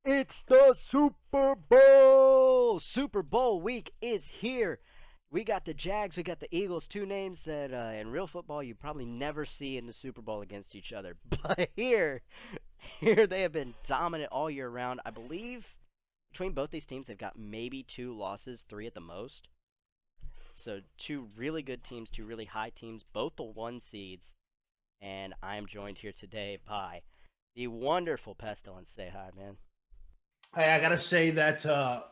It's the Super Bowl! Super Bowl week is here. We got the Jags, we got the Eagles, two names that in real football you probably never see in the Super Bowl against each other. But here they have been dominant all year round. I believe between both these teams they've got maybe two losses, three at the most. So two really good teams, two really high teams, both the one seeds. And I'm joined here today by the wonderful Pestilence. Say hi, man. Hey, I gotta say that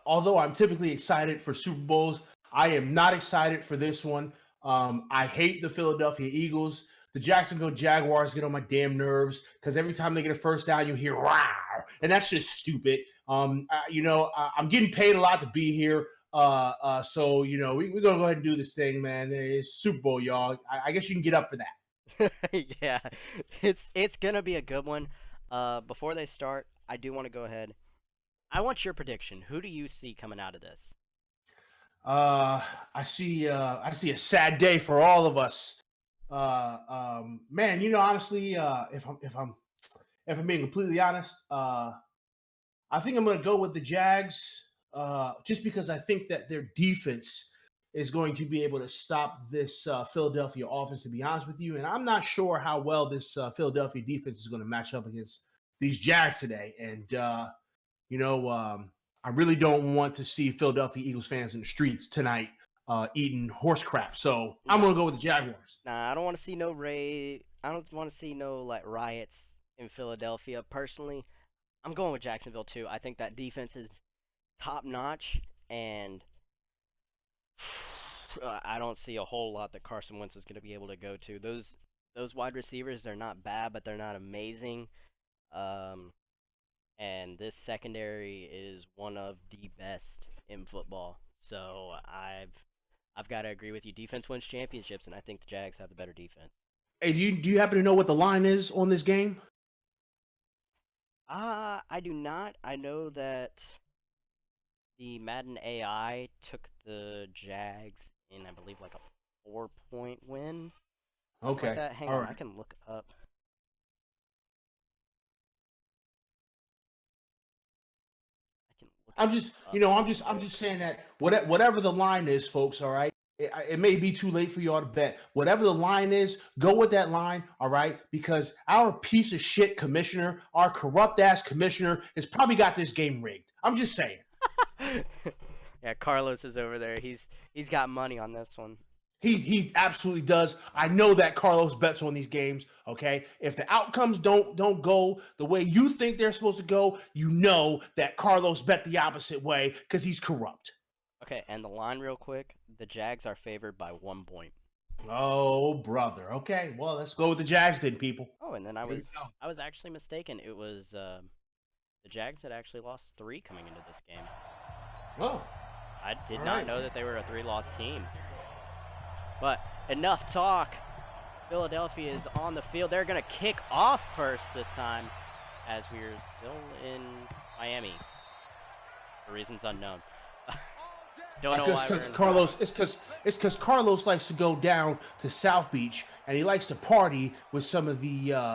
although I'm typically excited for Super Bowls, I am not excited for this one. I hate the Philadelphia Eagles. The Jacksonville Jaguars get on my damn nerves because every time they get a first down, you hear "wow," and that's just stupid. I'm getting paid a lot to be here, so we're gonna go ahead and do this thing, man. It's Super Bowl, y'all. I guess you can get up for that. Yeah, it's gonna be a good one. Before they start, I do want to go ahead. I want your prediction. Who do you see coming out of this? Uh, I see a sad day for all of us. Man, honestly, if I'm being completely honest, I think I'm going to go with the Jags, just because I think that their defense is going to be able to stop this Philadelphia offense. To be honest with you, and I'm not sure how well this Philadelphia defense is going to match up against these Jags today. And you know, I really don't want to see Philadelphia Eagles fans in the streets tonight eating horse crap. So I'm Nah, going to go with the Jaguars. nah, I don't want to see no raid. I don't want to see no like riots in Philadelphia. Personally, I'm going with Jacksonville too. I think that defense is top notch, and I don't see a whole lot that Carson Wentz is going to be able to go to. Those wide receivers, they're not bad, but they're not amazing. Um, and this secondary is one of the best in football. So I've got to agree with you. Defense wins championships, and I think the Jags have the better defense. Hey, do you happen to know what the line is on this game? I do not. I know that the Madden AI took the Jags in, I believe, like a 4-point win, something like Okay, that. Hang all on, I right. can look up. I can look I'm it just, up real I'm quick. just saying that whatever the line is, folks. All right. It may be too late for y'all to bet. Whatever the line is, go with that line, all right? Because our piece of shit commissioner, our corrupt ass commissioner, has probably got this game rigged. I'm just saying. Yeah, Carlos is over there. He's got money on this one. He absolutely does. I know that Carlos bets on these games. Okay, if the outcomes don't go the way you think they're supposed to go, you know that Carlos bet the opposite way because he's corrupt. Okay, and the line real quick. The Jags are favored by 1 point. Oh, brother. Okay, well, let's go with the Jags then, people. Oh, and then Here we go. I was actually mistaken. It was the Jags had actually lost three coming into this game. Oh, I did all not right. know that they were a three-loss team. But enough talk. Philadelphia is on the field. They're gonna kick off first this time, as we're still in Miami for reasons unknown. Don't know why we're Because in. Carlos, it's because Carlos likes to go down to South Beach and he likes to party with some of the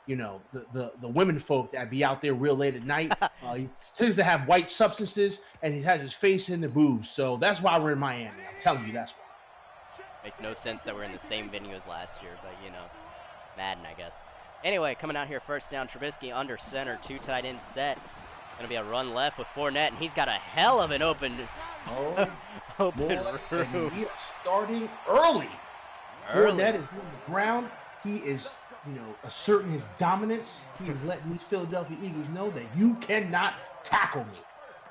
the women folk that be out there real late at night. He tends to have white substances and he has his face in the boobs. So that's why we're in Miami. I'm telling you, that's why. Makes no sense that we're in the same venue as last year, but Madden, I guess. Anyway, coming out here first down, Trubisky under center, two tight end set. Gonna be a run left with Fournette, and he's got a hell of an open, Oh open boy, and room we are starting early. early. Fournette is on the ground. He is, asserting his dominance. He is letting these Philadelphia Eagles know that you cannot tackle me.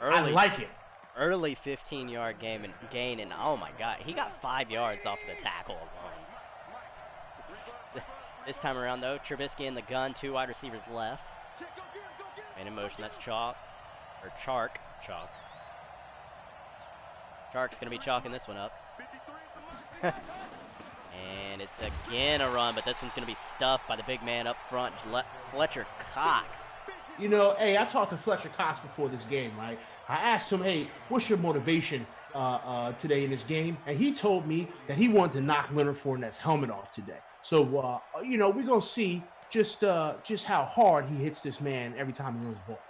I Early, like it. early 15-yard gain, and oh my God, he got 5 yards off the tackle alone. This time around, though, Trubisky in the gun, two wide receivers left. Man in motion, that's Chalk, or Chark, Chalk. Chark's gonna be chalking this one up. And it's again a run, but this one's going to be stuffed by the big man up front, Fletcher Cox. Hey, I talked to Fletcher Cox before this game, right? I asked him, hey, what's your motivation today in this game? And he told me that he wanted to knock Leonard Fournette's helmet off today. So, we're going to see just how hard he hits this man every time he runs the ball.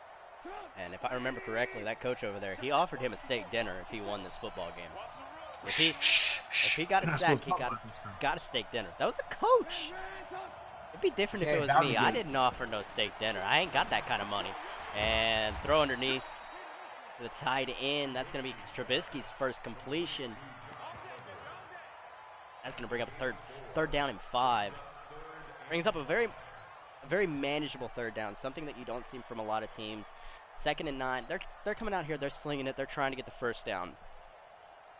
And if I remember correctly, that coach over there, he offered him a steak dinner if he won this football game. If he got a sack, he got a steak dinner. That was a coach. It'd be different if it was me. I didn't offer no steak dinner. I ain't got that kind of money. And throw underneath to the tight end. That's going to be Trubisky's first completion. That's going to bring up a third down and 5. Brings up a very manageable third down, something that you don't see from a lot of teams. 2nd and 9. They're coming out here. They're slinging it. They're trying to get the first down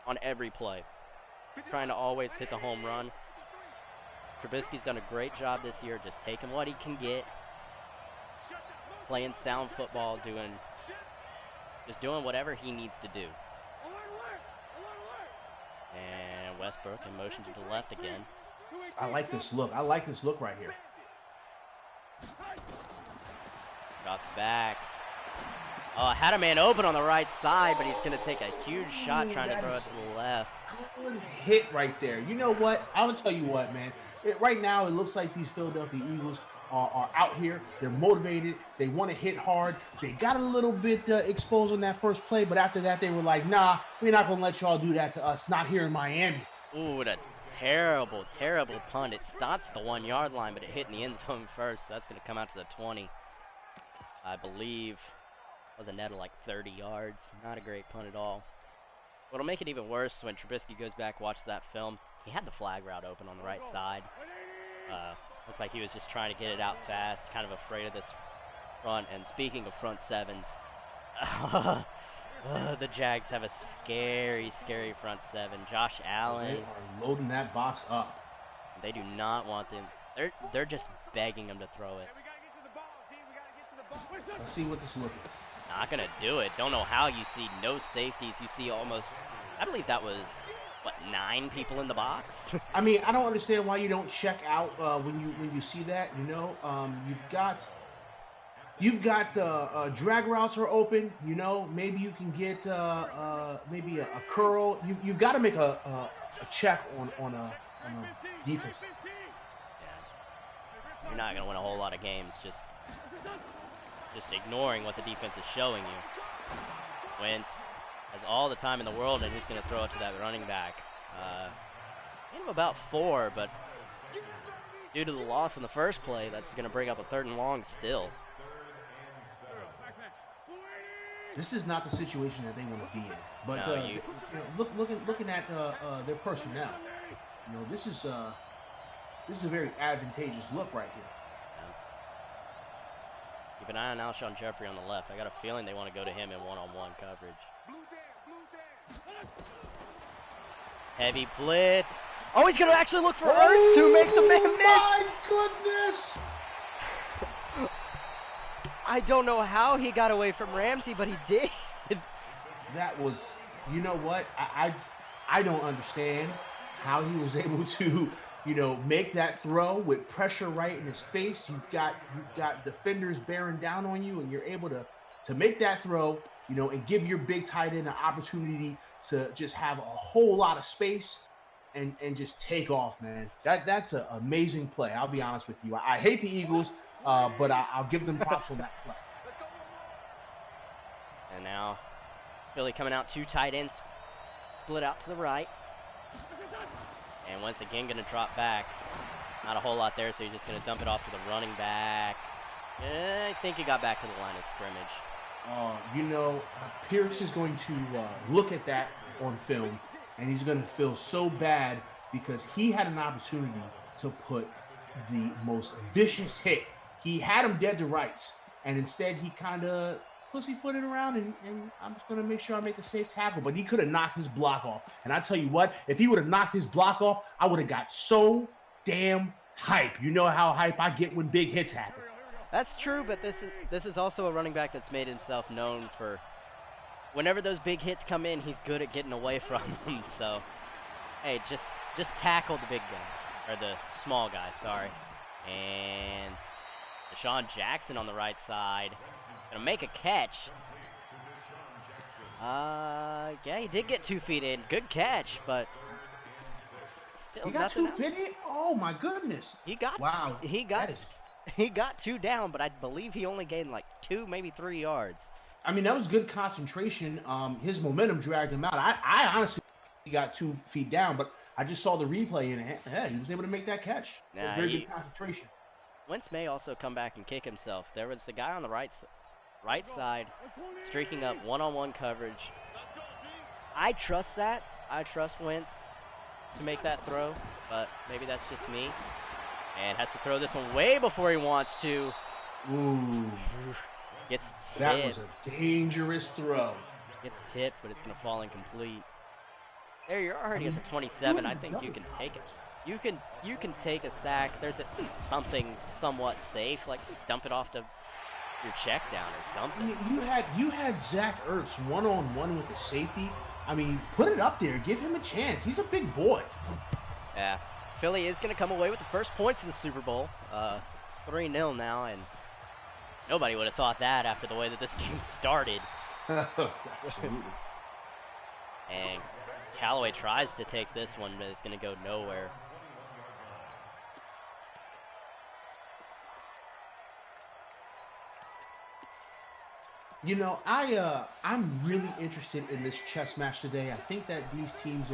on every play. Trying to always hit the home run. Trubisky's done a great job this year, just taking what he can get, playing sound football, just doing whatever he needs to do. And Westbrook in motion to the left again. I like this look. I like this look right here. Drops back. Oh, I had a man open on the right side, but he's going to take a huge shot trying to throw it to the left. Good hit right there. You know what? I'm going to tell you what, man. Right now, it looks like these Philadelphia Eagles are out here. They're motivated. They want to hit hard. They got a little bit exposed on that first play, but after that, they were like, nah, we're not going to let y'all do that to us. Not here in Miami. Ooh, what a terrible, terrible punt. It stops at the 1-yard line, but it hit in the end zone first. So that's going to come out to the 20. I believe was a net of like 30 yards. Not a great punt at all. What'll make it even worse when Trubisky goes back, watches that film. He had the flag route open on the right side. Looked like he was just trying to get it out fast, kind of afraid of this front. And speaking of front sevens, the Jags have a scary, scary front seven. Josh Allen. They are loading that box up. They do not want them. They're just begging him to throw it. Let's see what this look is. Not gonna do it. Don't know how you see no safeties. You see almost, I believe that was, what, 9 people in the box? I mean, I don't understand why you don't check out when you see that. You know, you've got drag routes are open. You know, maybe you can get maybe a curl. You've got to make a check on a defense. Yeah. You're not gonna win a whole lot of games just ignoring what the defense is showing you. Wentz has all the time in the world, and he's going to throw it to that running back. Gain of about 4, but due to the loss in the first play, that's going to bring up a 3rd and long still. This is not the situation that they want to be in. But No, looking at their personnel, you know, this is a very advantageous look right here. Keep an eye on Alshon Jeffrey on the left. I got a feeling they want to go to him in one-on-one coverage. Heavy blitz. Oh, he's going to actually look for Ertz, who makes a man miss. Oh, my goodness. I don't know how he got away from Ramsey, but he did. That was, you know what? I don't understand how he was able to, you know, make that throw with pressure right in his face. You've got defenders bearing down on you, and you're able to make that throw, you know, and give your big tight end an opportunity to just have a whole lot of space and just take off, man. That's an amazing play. I'll be honest with you. I hate the Eagles, but I'll give them props on that play. And now Philly coming out 2 tight ends, split out to the right. And once again, going to drop back. Not a whole lot there, so he's just going to dump it off to the running back. I think he got back to the line of scrimmage. You know, Pierce is going to look at that on film, and he's going to feel so bad because he had an opportunity to put the most vicious hit. He had him dead to rights, and instead he kind of pussyfooted around, and I'm just going to make sure I make the safe tackle. But he could have knocked his block off. And I tell you what, if he would have knocked his block off, I would have got so damn hype. You know how hype I get when big hits happen. That's true, but this is also a running back that's made himself known for whenever those big hits come in, he's good at getting away from them. So, hey, just tackle the big guy, or the small guy, sorry. And Deshaun Jackson on the right side. Gonna make a catch. Yeah, he did get 2 feet in. Good catch, but still he got 2 feet in? Oh my goodness! He got wow. He got He got 2 down, but I believe he only gained like 2, maybe 3 yards. I mean, that was good concentration. His momentum dragged him out. I honestly got 2 feet down, but I just saw the replay and yeah, he was able to make that catch. It was very good concentration. Wentz may also come back and kick himself. There was the guy on the right side streaking up one-on-one coverage. I trust that. I trust Wentz to make that throw, but maybe that's just me. And has to throw this one way before he wants to. Ooh. Gets tipped. That was a dangerous throw. Gets tipped, but it's going to fall incomplete. There, you're already at the 27. I think you can take it. You can take a sack. There's at least something somewhat safe. Like, just dump it off to your check down or something. You had Zach Ertz one-on-one with the safety. I mean, put it up there. Give him a chance. He's a big boy. Yeah. Philly is going to come away with the first points of the Super Bowl. 3-0 now, and nobody would have thought that after the way that this game started. Absolutely. And Callaway tries to take this one, but it's going to go nowhere. You know, I'm really interested in this chess match today. I think that these teams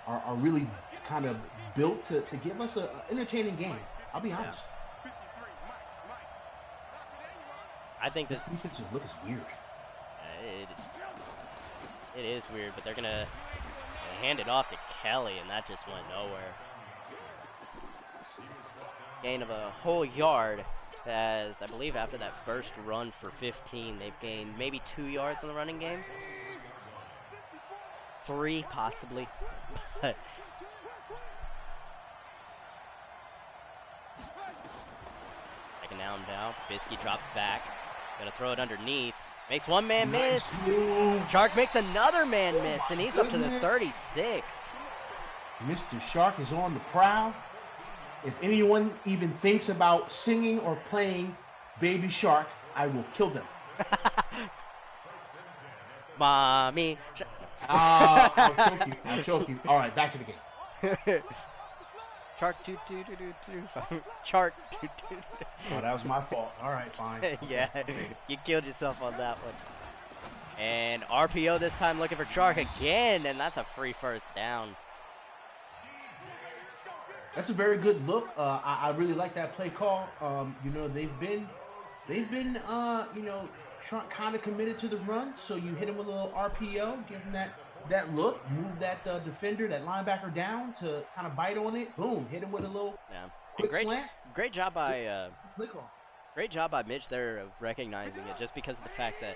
are really kind of built to give us an entertaining game. I'll be honest. I think this defensive look is weird. It is weird, but they're going to hand it off to Kelly, and that just went nowhere. Gain of a whole yard, as I believe after that first run for 15, they've gained maybe 2 yards in the running game. 3, possibly. But second down now. Bisky drops back. Gonna throw it underneath. Makes one man miss. Shark makes another man miss, and he's up to the 36. Mr. Shark is on the prowl. If anyone even thinks about singing or playing Baby Shark, I will kill them. Mommy. I'll choke you. All right, back to the game. Shark Shark Oh, that was my fault. All right, fine. Yeah, you killed yourself on that one. And RPO this time looking for Shark again, and that's a free first down. That's a very good look. I really like that play call. You know, they've been you know, kind of committed to the run. So you hit him with a little RPO, give him that look, move that defender, that linebacker down to kind of bite on it. Boom, hit him with a little quick slant. Great job by Mitch there of recognizing it, just because of the fact that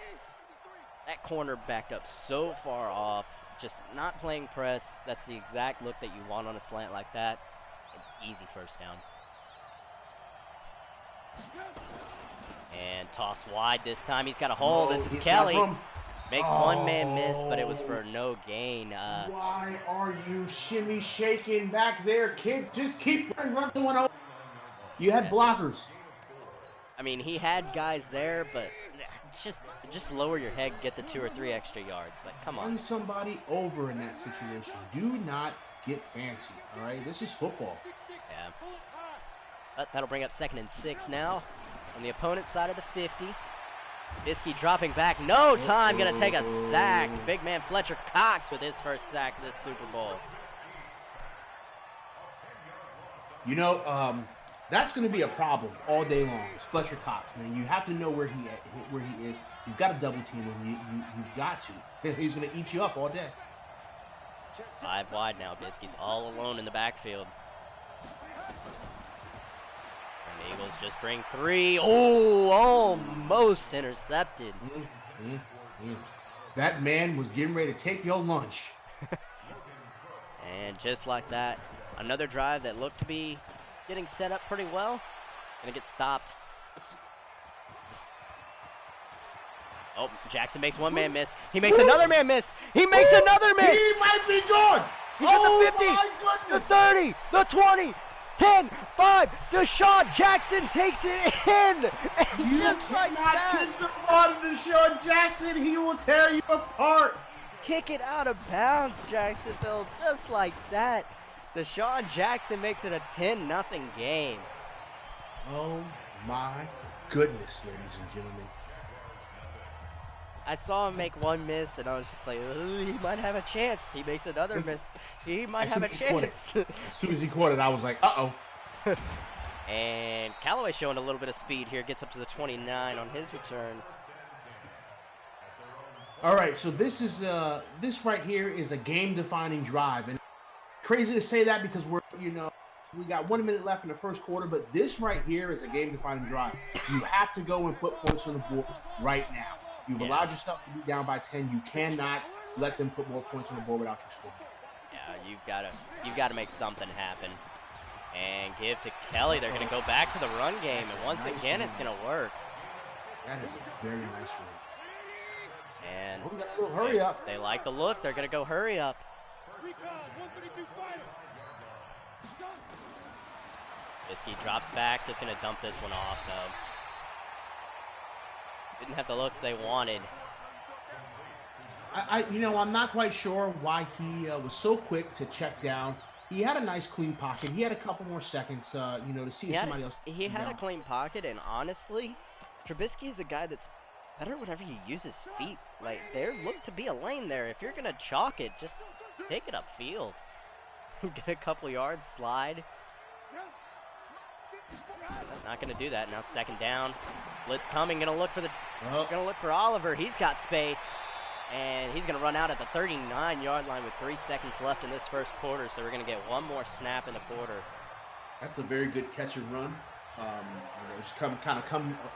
that corner backed up so far off, just not playing press. That's the exact look that you want on a slant like that. An easy first down. And toss wide this time. He's got a hole. This is Kelly. Makes one man miss, but it was for no gain. Why are you shimmy shaking back there, kid? Just keep run someone over. You had blockers. I mean, he had guys there, but just lower your head, get the 2 or 3 extra yards. Like, come on. Run somebody over in that situation. Do not get fancy, all right? This is football. Yeah. That'll bring up 2nd and 6 now on the opponent's side of the 50. Bisky dropping back. No time. Going to take a sack. Big man Fletcher Cox with his first sack of this Super Bowl. You know, that's going to be a problem all day long. It's Fletcher Cox, man. You have to know where he is. You've got to double team him. You've got to. He's going to eat you up all day. 5 wide now. Bisky's all alone in the backfield. And the Eagles just bring 3. Oh, almost intercepted. That man was getting ready to take your lunch. And just like that, another drive that looked to be getting set up pretty well. Gonna get stopped. Oh, Jackson makes one man miss. He makes another man miss. He makes another miss. He might be gone. He's at the 50, the 30, the 20, 10, 5. Deshaun Jackson takes it in. And just like that. Kick the ball to Deshaun Jackson. He will tear you apart. Kick it out of bounds, Jacksonville. Just like that. Deshaun Jackson makes it a 10-0 game. Oh My goodness, ladies and gentlemen. I saw him make one miss, and I was just like, "Ooh, he might have a chance." He makes another miss. He might As have soon a as he caught it. chance. As soon as he caught it, I was like, uh-oh. And Callaway showing a little bit of speed here. Gets up to the 29 on his return. All right, so this right here is a game-defining drive, and crazy to say that because we got 1 minute left in the first quarter, but this right here is a game-defining drive. You have to go and put points on the board right now. You've allowed yourself to be down by 10. You cannot let them put more points on the board without you scoring. Yeah, you've got to make something happen. And give to Kelly. They're going to go back to the run game, and once again, it's going to work. That is a very nice run. And we got a little hurry up. They like the look. They're going to go hurry up. Bisky drops back. Just going to dump this one off, though. Didn't have the look they wanted. I'm not quite sure why he was so quick to check down. He had a nice clean pocket. He had a couple more seconds, to see if somebody else. He had a clean pocket, and honestly, Trubisky is a guy that's better whenever you use his feet. Like, there looked to be a lane there. If you're gonna chalk it, just take it upfield. Get a couple yards, slide. Not gonna do that now. Second down, blitz coming. Gonna look for Oliver. He's got space. And he's going to run out at the 39-yard line with 3 seconds left in this first quarter. So we're going to get one more snap in the quarter. That's a very good catch and run. Just come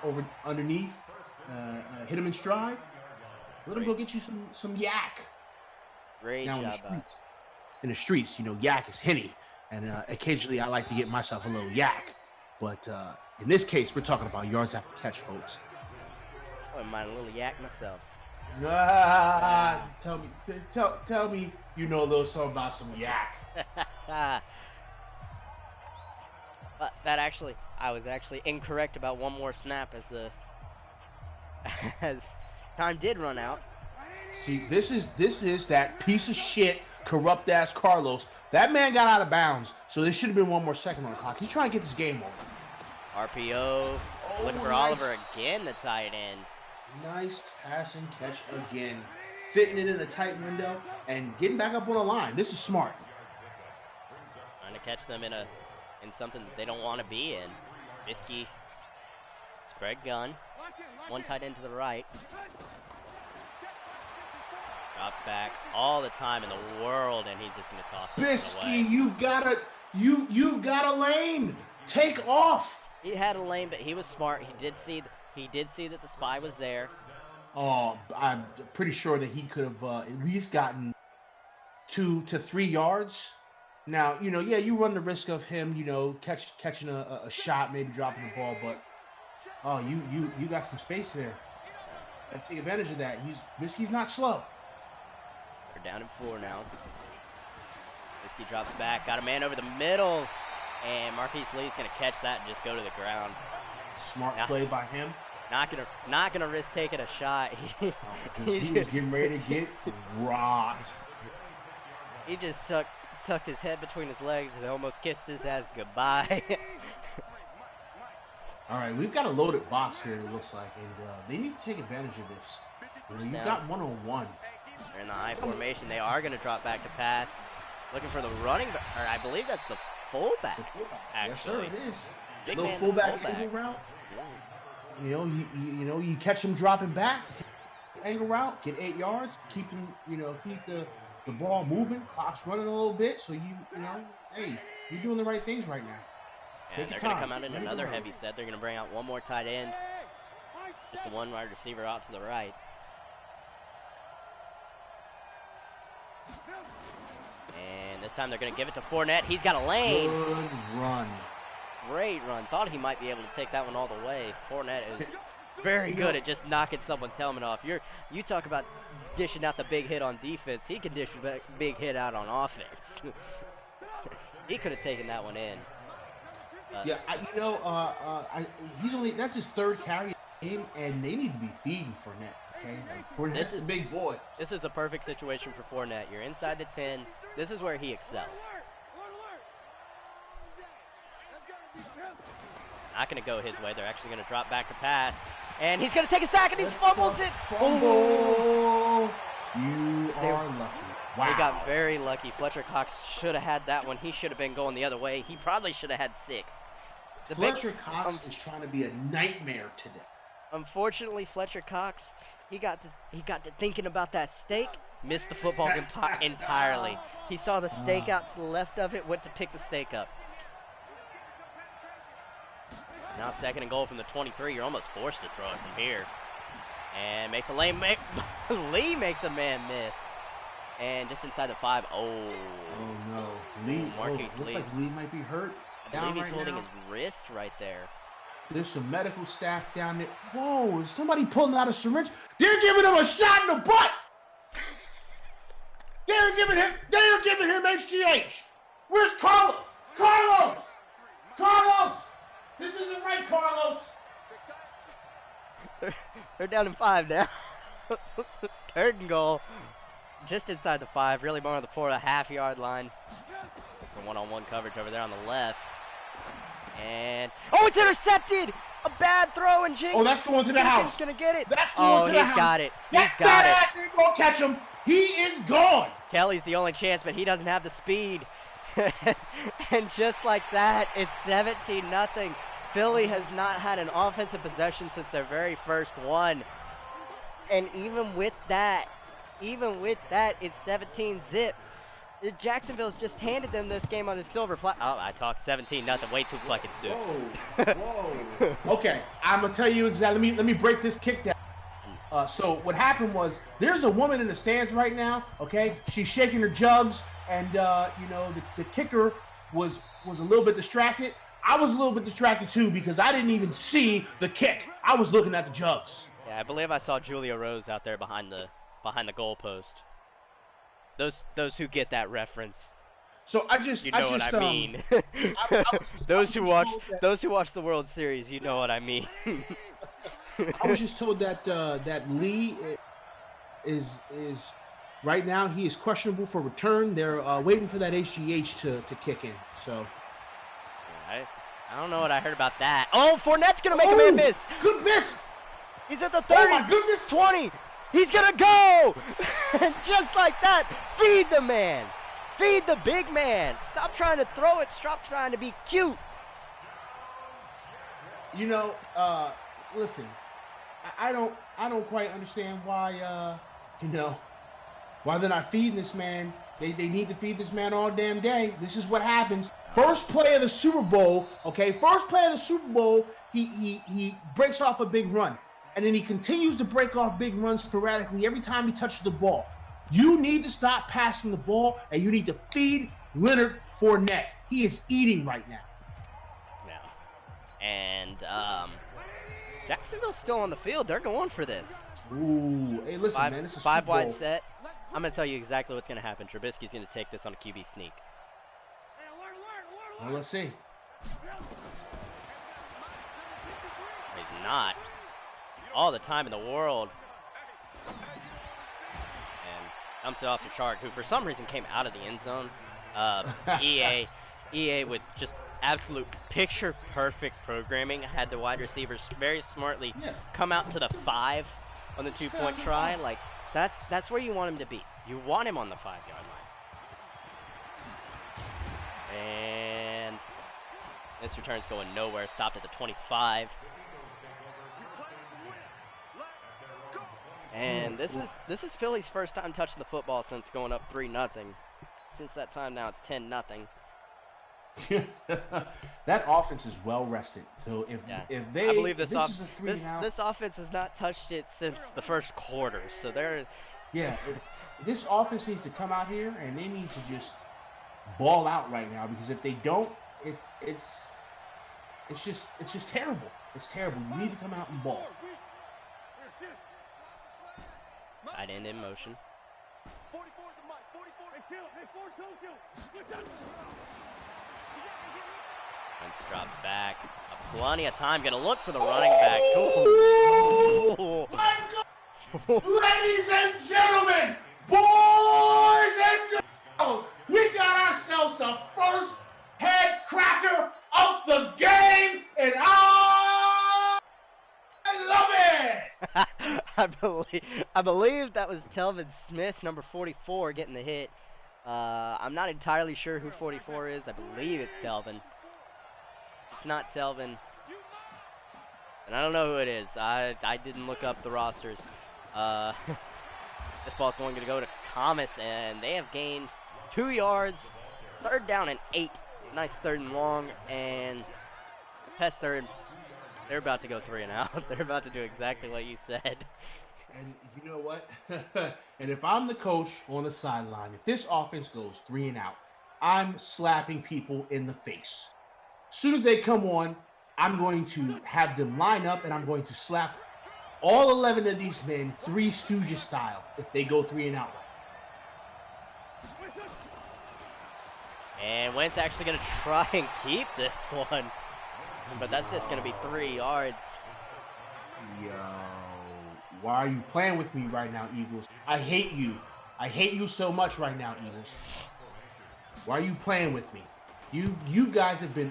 over underneath, hit him in stride. Let him go get you some yak. Great now job. In the streets, yak is henny. And occasionally I like to get myself a little yak. But in this case, we're talking about yards after catch, folks. I wouldn't mind a little yak myself. Tell me you know a little something about some yak. But I was actually incorrect about one more snap as time did run out. See, this is that piece of shit, corrupt ass Carlos. That man got out of bounds, so there should have been one more second on the clock. He's trying to get this game over. RPO, looking for Oliver again, the tight end. Nice pass and catch again. Fitting it in a tight window and getting back up on the line. This is smart. Trying to catch them in something that they don't want to be in. Bisky, spread gun. One tight end to the right. Drops back all the time in the world, and he's just going to toss this one away. Bisky, you've got a lane. Take off. He had a lane, but he was smart. He did see that the spy was there. Oh, I'm pretty sure that he could have at least gotten 2 to 3 yards. Now, you run the risk of him, catching a shot, maybe dropping the ball, but you got some space there. Gotta take advantage of that. Bisky's not slow. They're down at 4 now. Bisky drops back, got a man over the middle, and Marquise Lee's gonna catch that and just go to the ground. Smart play by him. Not gonna risk taking a shot. He was getting ready to get rocked. He just tucked his head between his legs and almost kissed his ass goodbye. All right, we've got a loaded box here, it looks like, and they need to take advantage of this. You've got one-on-one. They're in the high formation. They are gonna drop back to pass. Looking for the running back, or I believe that's the fullback. Yes, sir, it is. Big little man fullback angle route. You catch him dropping back, angle route, get 8 yards, keep him, keep the ball moving, clock's running a little bit, so hey, you're doing the right things right now. Yeah, they're gonna come out in another heavy set. They're gonna bring out one more tight end, just the one wide receiver out to the right. And this time they're going to give it to Fournette. He's got a lane. Good run. Great run. Thought he might be able to take that one all the way. Fournette is very good at just knocking someone's helmet off. You talk about dishing out the big hit on defense. He can dish a big hit out on offense. He could have taken that one in. Yeah, that's his 3rd carry game, and they need to be feeding Fournette. Okay, Fournette's a big boy. This is a perfect situation for Fournette. You're inside the 10. This is where he excels. Not going to go his way. They're actually going to drop back to pass. And he's going to take a sack, and he fumbles it. Fumble. You are lucky. Wow. He got very lucky. Fletcher Cox should have had that one. He should have been going the other way. He probably should have had 6. Fletcher Cox is trying to be a nightmare today. Unfortunately, Fletcher Cox, he got to thinking about that steak, missed the football entirely. He saw the steak out to the left of it, went to pick the steak up. Now 2nd and goal from the 23. You're almost forced to throw it from here. And makes a lane. Lee makes a man miss. And just inside the 5. Oh no. Lee. Marquise Lee. Looks like Lee might be hurt. I believe he's holding his wrist right there. There's some medical staff down there. Whoa, is somebody pulling out a syringe? They're giving him a shot in the butt. They're giving him HGH. Where's Carlos? Carlos! This isn't right, Carlos. They're down in 5 now. 3rd and goal. Just inside the 5, really more on the 4.5-yard line. For one-on-one coverage over there on the left. And it's intercepted! A bad throw, and Jenkins. Oh, that's going to the house. He's gonna get it. That's going to the house. He's got it. He's got it. Ass ain't gonna catch him. He is gone. Kelly's the only chance, but he doesn't have the speed. And just like that, it's 17-0. Philly has not had an offensive possession since their very first one. And even with that, it's 17-zip. Jacksonville's just handed them this game on a silver platter. Oh, I talked 17-0. Way too fucking soon. Whoa. Okay, I'm gonna tell you exactly. Let me break this kick down. So what happened was there's a woman in the stands right now. Okay, she's shaking her jugs, and the kicker was a little bit distracted. I was a little bit distracted too because I didn't even see the kick. I was looking at the jugs. Yeah, I believe I saw Julia Rose out there behind the goalpost. Those who get that reference. So I know what I mean. Those who watch the World Series, you know what I mean. I was just told that Lee is right now he is questionable for return. They're waiting for that HGH to kick in. So I don't know what I heard about that. Oh, Fournette's gonna make a man miss. Good miss. He's at the 30. Oh my goodness. 20. He's gonna go. And just like that, feed the man. Feed the big man. Stop trying to throw it. Stop trying to be cute. Listen, I don't quite understand why why they're not feeding this man. They need to feed this man all damn day. This is what happens. First play of the Super Bowl, okay? First play of the Super Bowl, he breaks off a big run. And then he continues to break off big runs sporadically every time he touches the ball. You need to stop passing the ball, and you need to feed Leonard Fournette. He is eating right now. Yeah. And Jacksonville's still on the field. They're going for this. Ooh. Hey, listen, man. This is 5 wide set. I'm going to tell you exactly what's going to happen. Trubisky's going to take this on a QB sneak. Well, let's see. He's not. All the time in the world. And dumps it off to Chark, who for some reason came out of the end zone. EA with just absolute picture-perfect programming had the wide receivers very smartly come out to the 5 on the 2-point try. Like, that's where you want him to be. You want him on the 5-yard line. And this return's going nowhere. Stopped at the 25. And this is Philly's first time touching the football since going up 3-0. Since that time now it's 10-0. That offense is well rested. So if they, I believe this offense has not touched it since the first quarter. So they're this offense needs to come out here and they need to just ball out right now, because if they don't, it's just terrible. It's terrible. You need to come out and ball. Tight end in motion. Wentz drops back. Plenty of time. Gonna look for the running back. Ooh. My God. Ladies and gentlemen, boys and girls, we got ourselves the first head cracker of the game, and I believe that was Telvin Smith, number 44, getting the hit. I'm not entirely sure who 44 is. I believe it's Telvin. It's not Telvin. And I don't know who it is. I didn't look up the rosters. This ball's going to go to Thomas, and they have gained 2 yards. 3rd down and 8. Nice 3rd and long, and Pester, they're about to go 3 and out. They're about to do exactly what you said. And you know what? And if I'm the coach on the sideline, if this offense goes 3 and out, I'm slapping people in the face. As soon as they come on, I'm going to have them line up, and I'm going to slap all 11 of these men, Three Stooges style, if they go 3 and out. And Wentz actually going to try and keep this one. But that's just going to be 3 yards. Yo, why are you playing with me right now, Eagles? I hate you. I hate you so much right now, Eagles. Why are you playing with me? You guys have been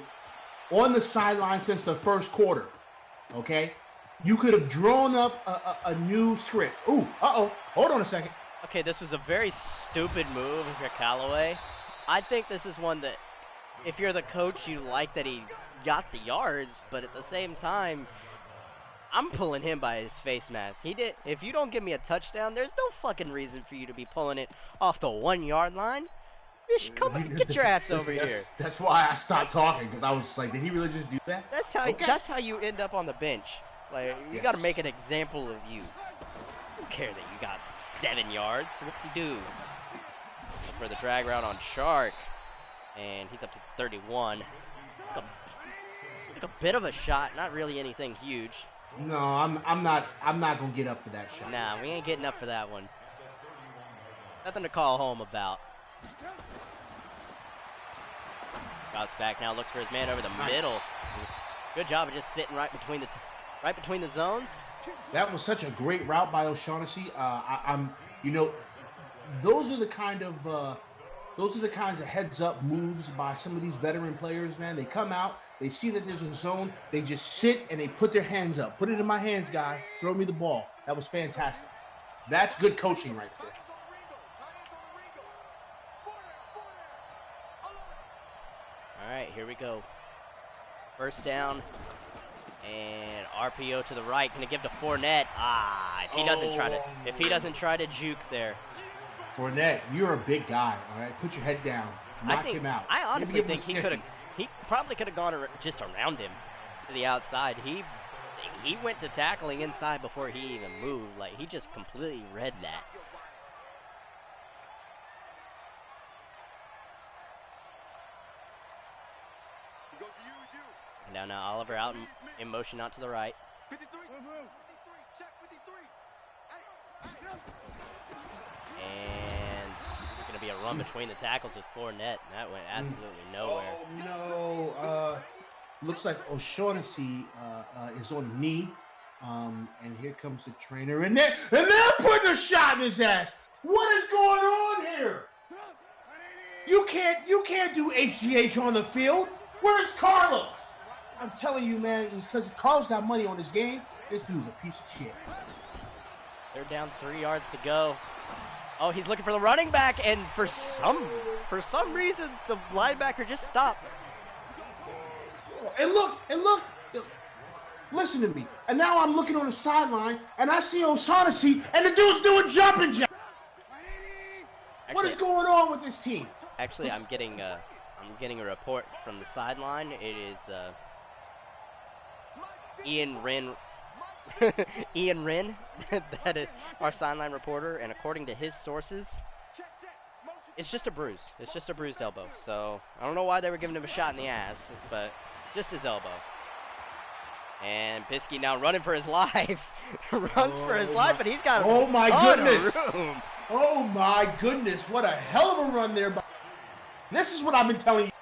on the sideline since the 1st quarter, okay? You could have drawn up a new script. Ooh, hold on a second. Okay, this was a very stupid move for Callaway. I think this is one that, if you're the coach, you like that he got the yards, but at the same time, I'm pulling him by his face mask. If you don't give me a touchdown, there's no fucking reason for you to be pulling it off the 1-yard line. Come on, get your ass over here. That's why I stopped talking, because I was like, did he really just do that? That's how you end up on the bench. Like, you got to make an example of you. I don't care that you got 7 yards. Whoop-de-doo. For the drag route on Shark, and he's up to 31. Like a bit of a shot, not really anything huge. No, I'm not gonna get up for that shot. Nah, we ain't getting up for that one. Nothing to call home about. Drops back now, looks for his man over the middle. Good job of just sitting right between the zones. That was such a great route by O'Shaughnessy. Those are the kinds of heads-up moves by some of these veteran players, man. They come out, they see that there's a zone, they just sit and they put their hands up. Put it in my hands, guy. Throw me the ball. That was fantastic. That's good coaching right there. All right, here we go. 1st down, and RPO to the right. Gonna give to Fournette. If he doesn't try to juke there. Fournette, you're a big guy, all right? Put your head down. Knock him out. I honestly think he probably could have gone just around him to the outside. He went to tackling inside before he even moved. Like, he just completely read that. And now Oliver out in motion out to the right. And it's going to be a run between the tackles with Fournette. And that went absolutely nowhere. Oh, no. Looks like O'Shaughnessy is on a knee. And here comes the trainer. And they're putting a shot in his ass. What is going on here? You can't do HGH on the field. Where's Carlos? I'm telling you, man, it's because Carlos got money on this game. This dude's a piece of shit. They're down 3 yards to go. Oh, he's looking for the running back, and for some reason, the linebacker just stopped. And look, listen to me. And now I'm looking on the sideline, and I see O'Shaughnessy, and the dude's doing jumping jacks. What is going on with this team? Actually, I'm getting a report from the sideline. It is Ian Wren, that is our sideline reporter, and according to his sources, it's just a bruise. It's just a bruised elbow. So I don't know why they were giving him a shot in the ass, but just his elbow. And Biskey now running for his life. Runs for his life, but he's got a ton of room. Oh my goodness, what a hell of a run there. This is what I've been telling you.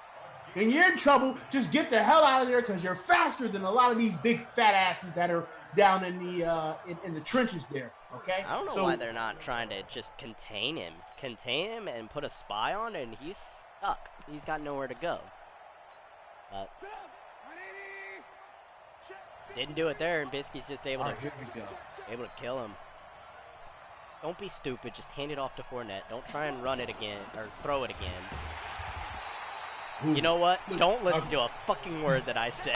When you're in trouble, just get the hell out of there because you're faster than a lot of these big fat asses that are down in the trenches there, okay? I don't know why they're not trying to just contain him and put a spy on, and he's stuck. He's got nowhere to go. But didn't do it there, and Biskey's just able to kill him. Don't be stupid. Just hand it off to Fournette. Don't try and run it again or throw it again. Ooh. You know what? Don't listen to a fucking word that I say.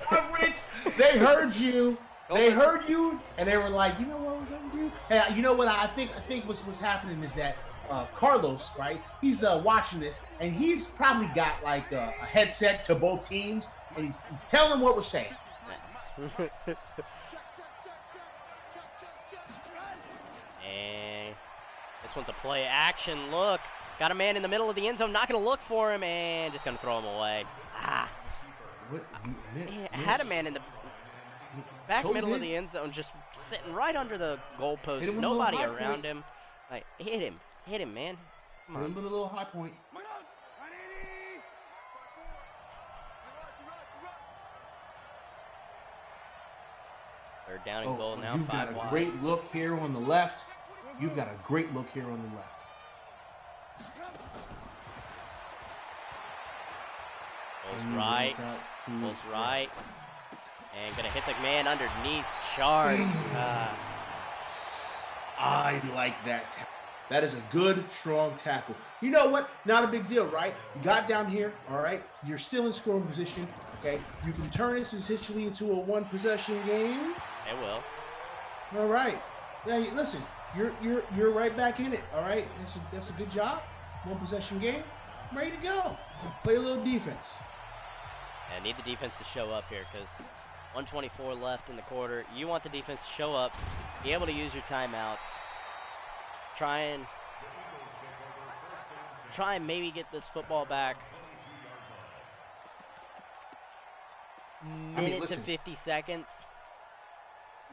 Coverage. They heard you. They heard you, and they were like, you know what we're gonna do? And you know what? I think what's happening is that Carlos, right? He's watching this, and he's probably got like a headset to both teams, and he's telling them what we're saying. And this one's a play action look. Got a man in the middle of the end zone, not going to look for him, and just going to throw him away. Had a man in the back middle of the end zone, just sitting right under the goalpost. Nobody around him. Like, hit him, man. Come on. Hit him with a little high point. Third down and goal now. You've got a great look here on the left. You've got a great look here on the left. Pulls right. Pulls right. And going to hit the man underneath. Charge. I like that tackle. That is a good, strong tackle. You know what? Not a big deal, right? You got down here, all right? You're still in scoring position, okay? You can turn this essentially into a one-possession game. It will. All right. Now, listen, you're right back in it, all right? That's a good job. One-possession game. I'm ready to go. Play a little defense. I need the defense to show up here because 1:24 left in the quarter. You want the defense to show up, be able to use your timeouts. Try and maybe get this football back. Minute to 50 seconds.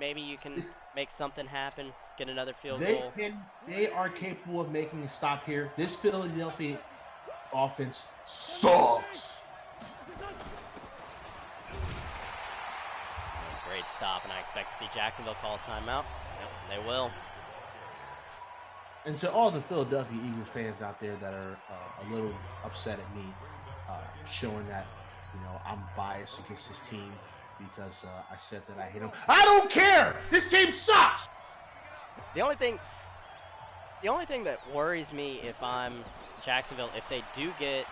Maybe you can make something happen, get another field goal. They are capable of making a stop here. This Philadelphia offense sucks. Great stop, and I expect to see Jacksonville call a timeout. Yep, they will. And to all the Philadelphia Eagles fans out there that are a little upset at me, showing that, you know, I'm biased against this team because I said that I hate them. I don't care. This team sucks. The only thing that worries me if I'm Jacksonville, if they do get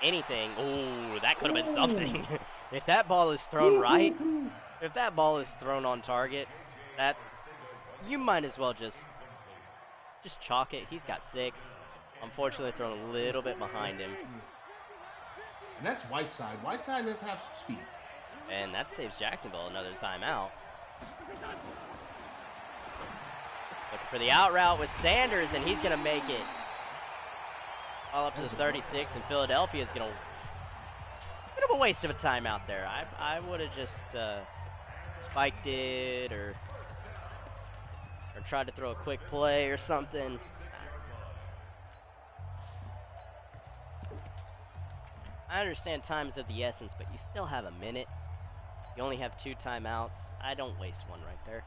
anything, ooh, that could have been something. If that ball is thrown right, if that ball is thrown on target, that you might as well just chalk it. He's got 6. Unfortunately, thrown a little bit behind him. And that's Whiteside. Whiteside does have some speed. And that saves Jacksonville another timeout. Looking for the out route with Sanders, and he's going to make it all up to the 36, and Philadelphia is going to... Bit of a waste of a timeout there. I would have just spiked it or tried to throw a quick play or something. I understand time is of the essence, but you still have a minute. You only have 2 timeouts. I don't waste one right there.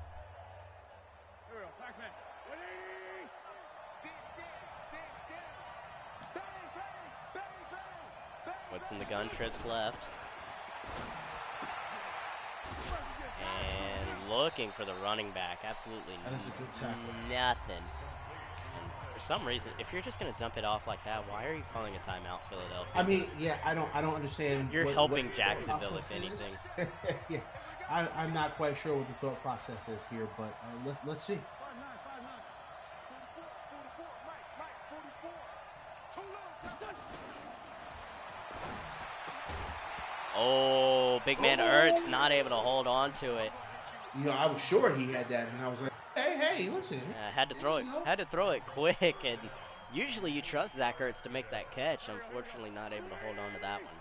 What's in the gun? Trips left. And looking for the running back. Absolutely nothing. And for some reason, if you're just going to dump it off like that, why are you calling a timeout, Philadelphia? I mean, yeah, I don't understand. You're helping Jacksonville, if anything. Yeah, I'm not quite sure what the thought process is here, but let's see. Oh, big man Ertz not able to hold on to it. You know, I was sure he had that, and I was like, hey, listen. Had to throw it quick, and usually you trust Zach Ertz to make that catch. Unfortunately, not able to hold on to that one.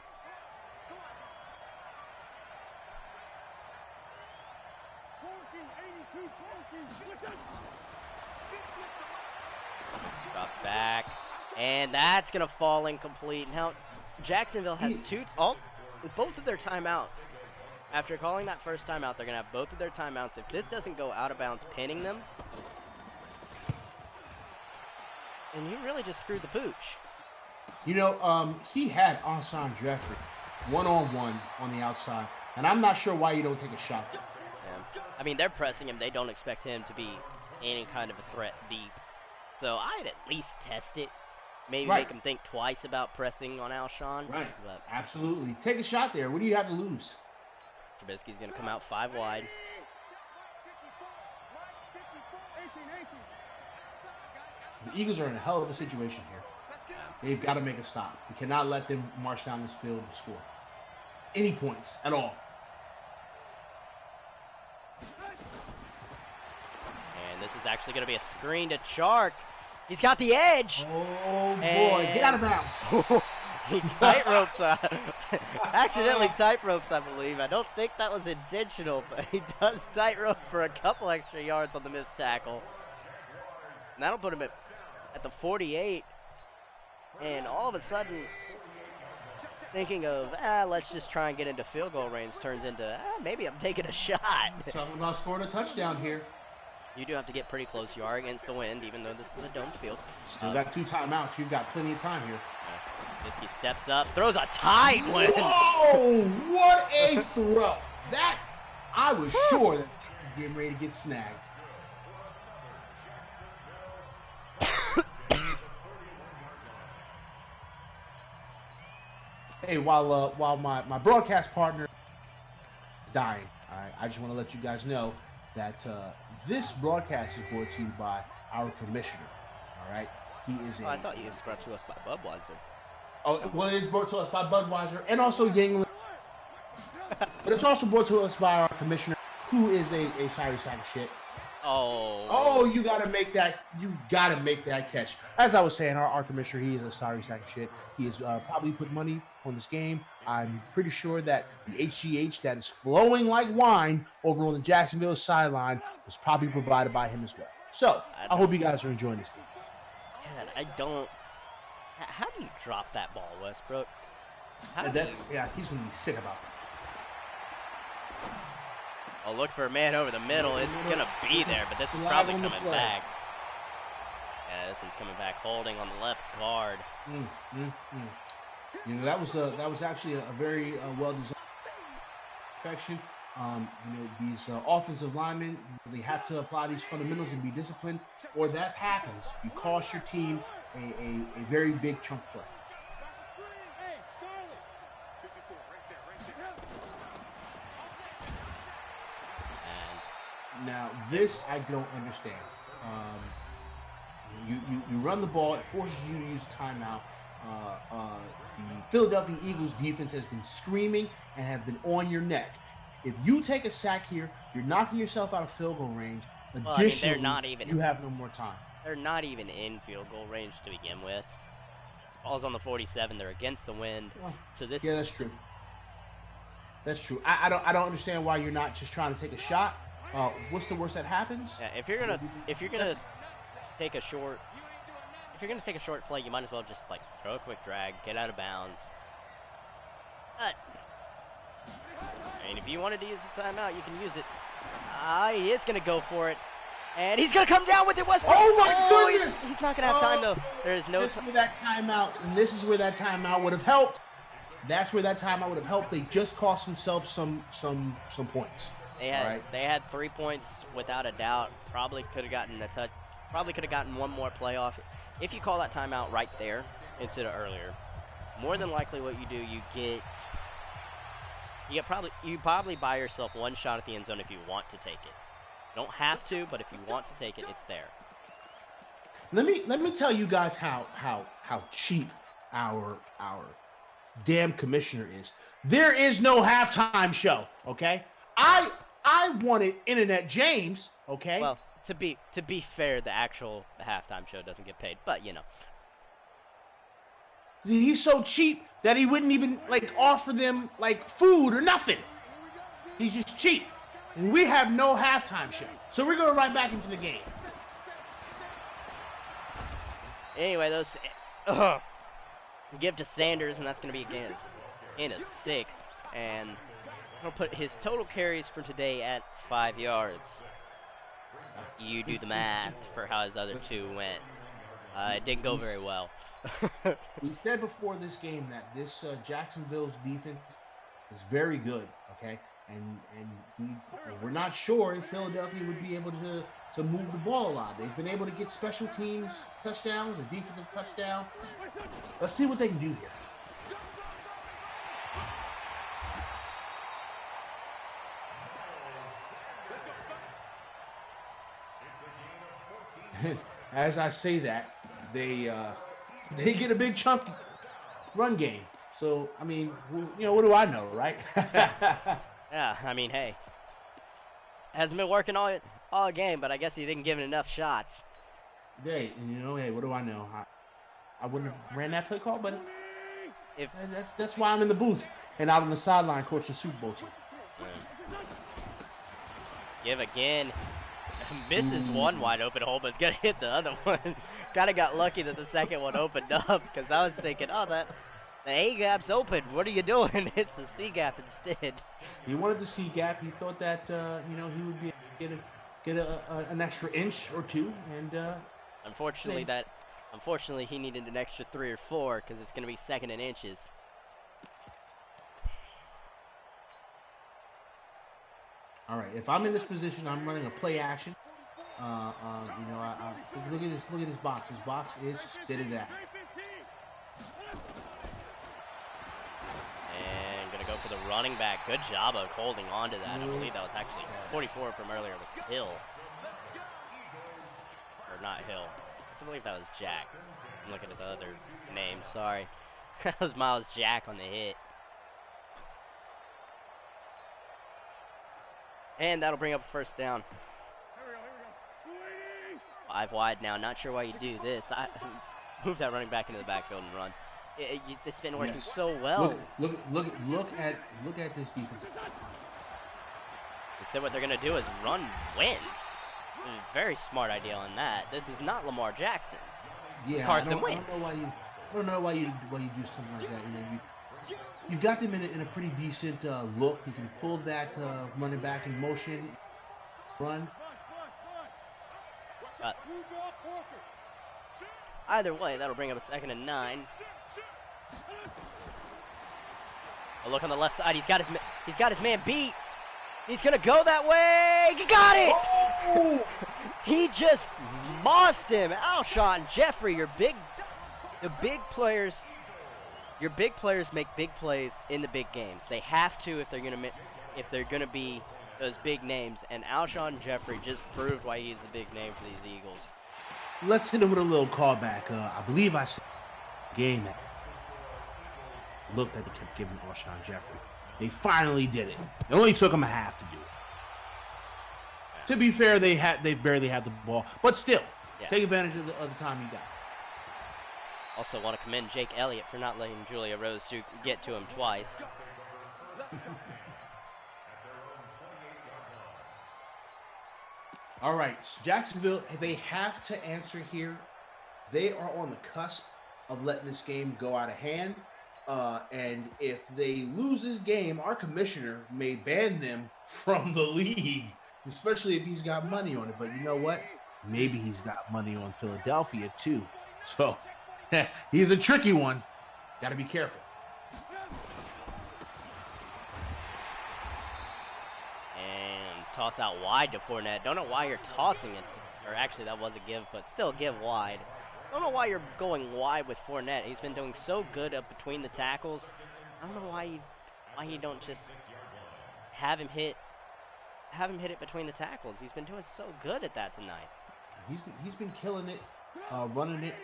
Drops back, and that's gonna fall incomplete. Now, Jacksonville has both of their timeouts. After calling that first timeout, they're gonna have both of their timeouts. If this doesn't go out of bounds, pinning them, and you really just screwed the pooch. You know, he had Alshon Jeffrey one-on-one on the outside, and I'm not sure why you don't take a shot there. Yeah. I mean, they're pressing him. They don't expect him to be any kind of a threat deep. So I'd at least test it. Maybe Right. make him think twice about pressing on Alshon. Right. But Absolutely. Take a shot there. What do you have to lose? Trubisky's going to come out 5 wide. The Eagles are in a hell of a situation here. They've got to make a stop. We cannot let them march down this field and score any points at all. And this is actually going to be a screen to Chark. He's got the edge. Oh, boy. Get out of bounds. He tight ropes, accidentally tight ropes, I believe. I don't think that was intentional, but he does tight rope for a couple extra yards on the missed tackle. And that'll put him at the 48. And all of a sudden, thinking of, let's just try and get into field goal range turns into, maybe I'm taking a shot. Talking about scoring a touchdown here. You do have to get pretty close. You are against the wind, even though this is a domed field. Still got 2 timeouts. You've got plenty of time here. Trubisky steps up, throws a tight one. Whoa! What a throw! That, I was sure that he was getting ready to get snagged. Hey, while my broadcast partner is dying, all right, I just want to let you guys know that this broadcast is brought to you by our commissioner. All right, he is. I thought it was brought to us by Budweiser. Oh, well, it is brought to us by Budweiser and also Yingling. But it's also brought to us by our commissioner, who is a sorry sack of shit. Oh, you gotta make that. You gotta make that catch. As I was saying, our commissioner, he is a sorry sack of shit. He has probably put money on this game. I'm pretty sure that the HGH that is flowing like wine over on the Jacksonville sideline was probably provided by him as well. So I hope you guys are enjoying this game. God, I don't. How do you drop that ball, Westbrook? He's gonna be sick about that. Oh, look for a man over the middle. It's going to be there, but this is probably coming back. Yeah, this one's coming back, holding on the left guard. You know, that was actually a very well-designed perfection. These offensive linemen, they have to apply these fundamentals and be disciplined, or that happens. You cost your team a very big chunk play. Now, this I don't understand. You run the ball, it forces you to use timeout. The Philadelphia Eagles defense has been screaming and have been on your neck. If you take a sack here, you're knocking yourself out of field goal range. Additionally, they're not even. You have no more time. They're not even in field goal range to begin with. Ball's on the 47. They're against the wind. Well, So this. Yeah, that's true. That's true. I don't understand why you're not just trying to take a shot. What's the worst that happens? Yeah, if you're gonna take a short play, you might as well just like throw a quick drag, get out of bounds. But I mean, if you wanted to use the timeout, you can use it. He is gonna go for it, and he's gonna come down with it. Westbrook. Oh my goodness! He's not gonna have time though. There is no. This is where that timeout, and this is where that timeout would have helped. That's where that timeout would have helped. They just cost themselves some points. They had 3 points without a doubt. Probably could have gotten a touch. Probably could have gotten one more playoff if you call that timeout right there instead of earlier. More than likely, what you do, you probably buy yourself one shot at the end zone if you want to take it. You don't have to, but if you want to take it, it's there. Let me tell you guys how cheap our damn commissioner is. There is no halftime show. Okay, I wanted Internet James. Okay. Well, to be fair, the actual halftime show doesn't get paid, but you know. He's so cheap that he wouldn't even offer them food or nothing. He's just cheap. And we have no halftime show. So we're going right back into the game. Anyway, give to Sanders, and that's going to be again in a 6. And I'll put his total carries for today at 5 yards. You do the math for how his other 2 went. It didn't go very well. We said before this game that this Jacksonville's defense is very good, okay? we're not sure if Philadelphia would be able to move the ball a lot. They've been able to get special teams touchdowns, a defensive touchdown. Let's see what they can do here. As I say that, they get a big chunk run game. So I mean, what do I know, right? Yeah, I mean, hey, hasn't been working all game, but I guess he didn't give it enough shots. Hey, hey, what do I know? I wouldn't have ran that play call, but that's why I'm in the booth and out on the sideline coaching the Super Bowl team. Give again. Misses one wide open hole, but it's gonna hit the other one. Kind of got lucky that the second one opened up, because I was thinking, oh, the A gap's open. What are you doing? It's the C gap instead. He wanted the C gap. He thought that he would be get an extra inch or two, and unfortunately he needed an extra 3 or 4, because it's gonna be second and inches. All right, if I'm in this position, I'm running a play action. Look at this box. This box is spitted out. And gonna go for the running back. Good job of holding on to that. I believe that was actually 44 from earlier. Was Hill, or not Hill? I believe that was Jack. I'm looking at the other name. Sorry, that was Miles Jack on the hit. And that'll bring up a first down. 5 wide now. Not sure why you do this. Move that running back into the backfield and run. It's been working so well. Look at this defense. Instead, what they're gonna do is run Wentz. Very smart idea on that. This is not Lamar Jackson. Yeah, Carson Wentz. I don't know why you do something like that. You've got them in a pretty decent look. You can pull that running back in motion, run. Either way, that'll bring up a second and 9. A look on the left side. He's got his man beat. He's gonna go that way. He got it. Oh! He just mossed him. Alshon Jeffrey, your big players make big plays in the big games. They have to if they're gonna be those big names. And Alshon Jeffrey just proved why he's the big name for these Eagles. Let's hit him with a little callback. I believe I said game that looked that they kept giving Alshon Jeffrey. They finally did it. It only took them a half to do it. Yeah. To be fair, they barely had the ball, but still, take advantage of the time you got. Also want to commend Jake Elliott for not letting Julia Rose get to him twice. All right, Jacksonville, they have to answer here. They are on the cusp of letting this game go out of hand. And if they lose this game, our commissioner may ban them from the league, especially if he's got money on it. But you know what? Maybe he's got money on Philadelphia too. So he's a tricky one. Got to be careful. And toss out wide to Fournette. Don't know why you're tossing it. Or actually, that was a give, but still give wide. Don't know why you're going wide with Fournette. He's been doing so good up between the tackles. I don't know why you don't just have him hit it between the tackles. He's been doing so good at that tonight. He's been killing it, running it,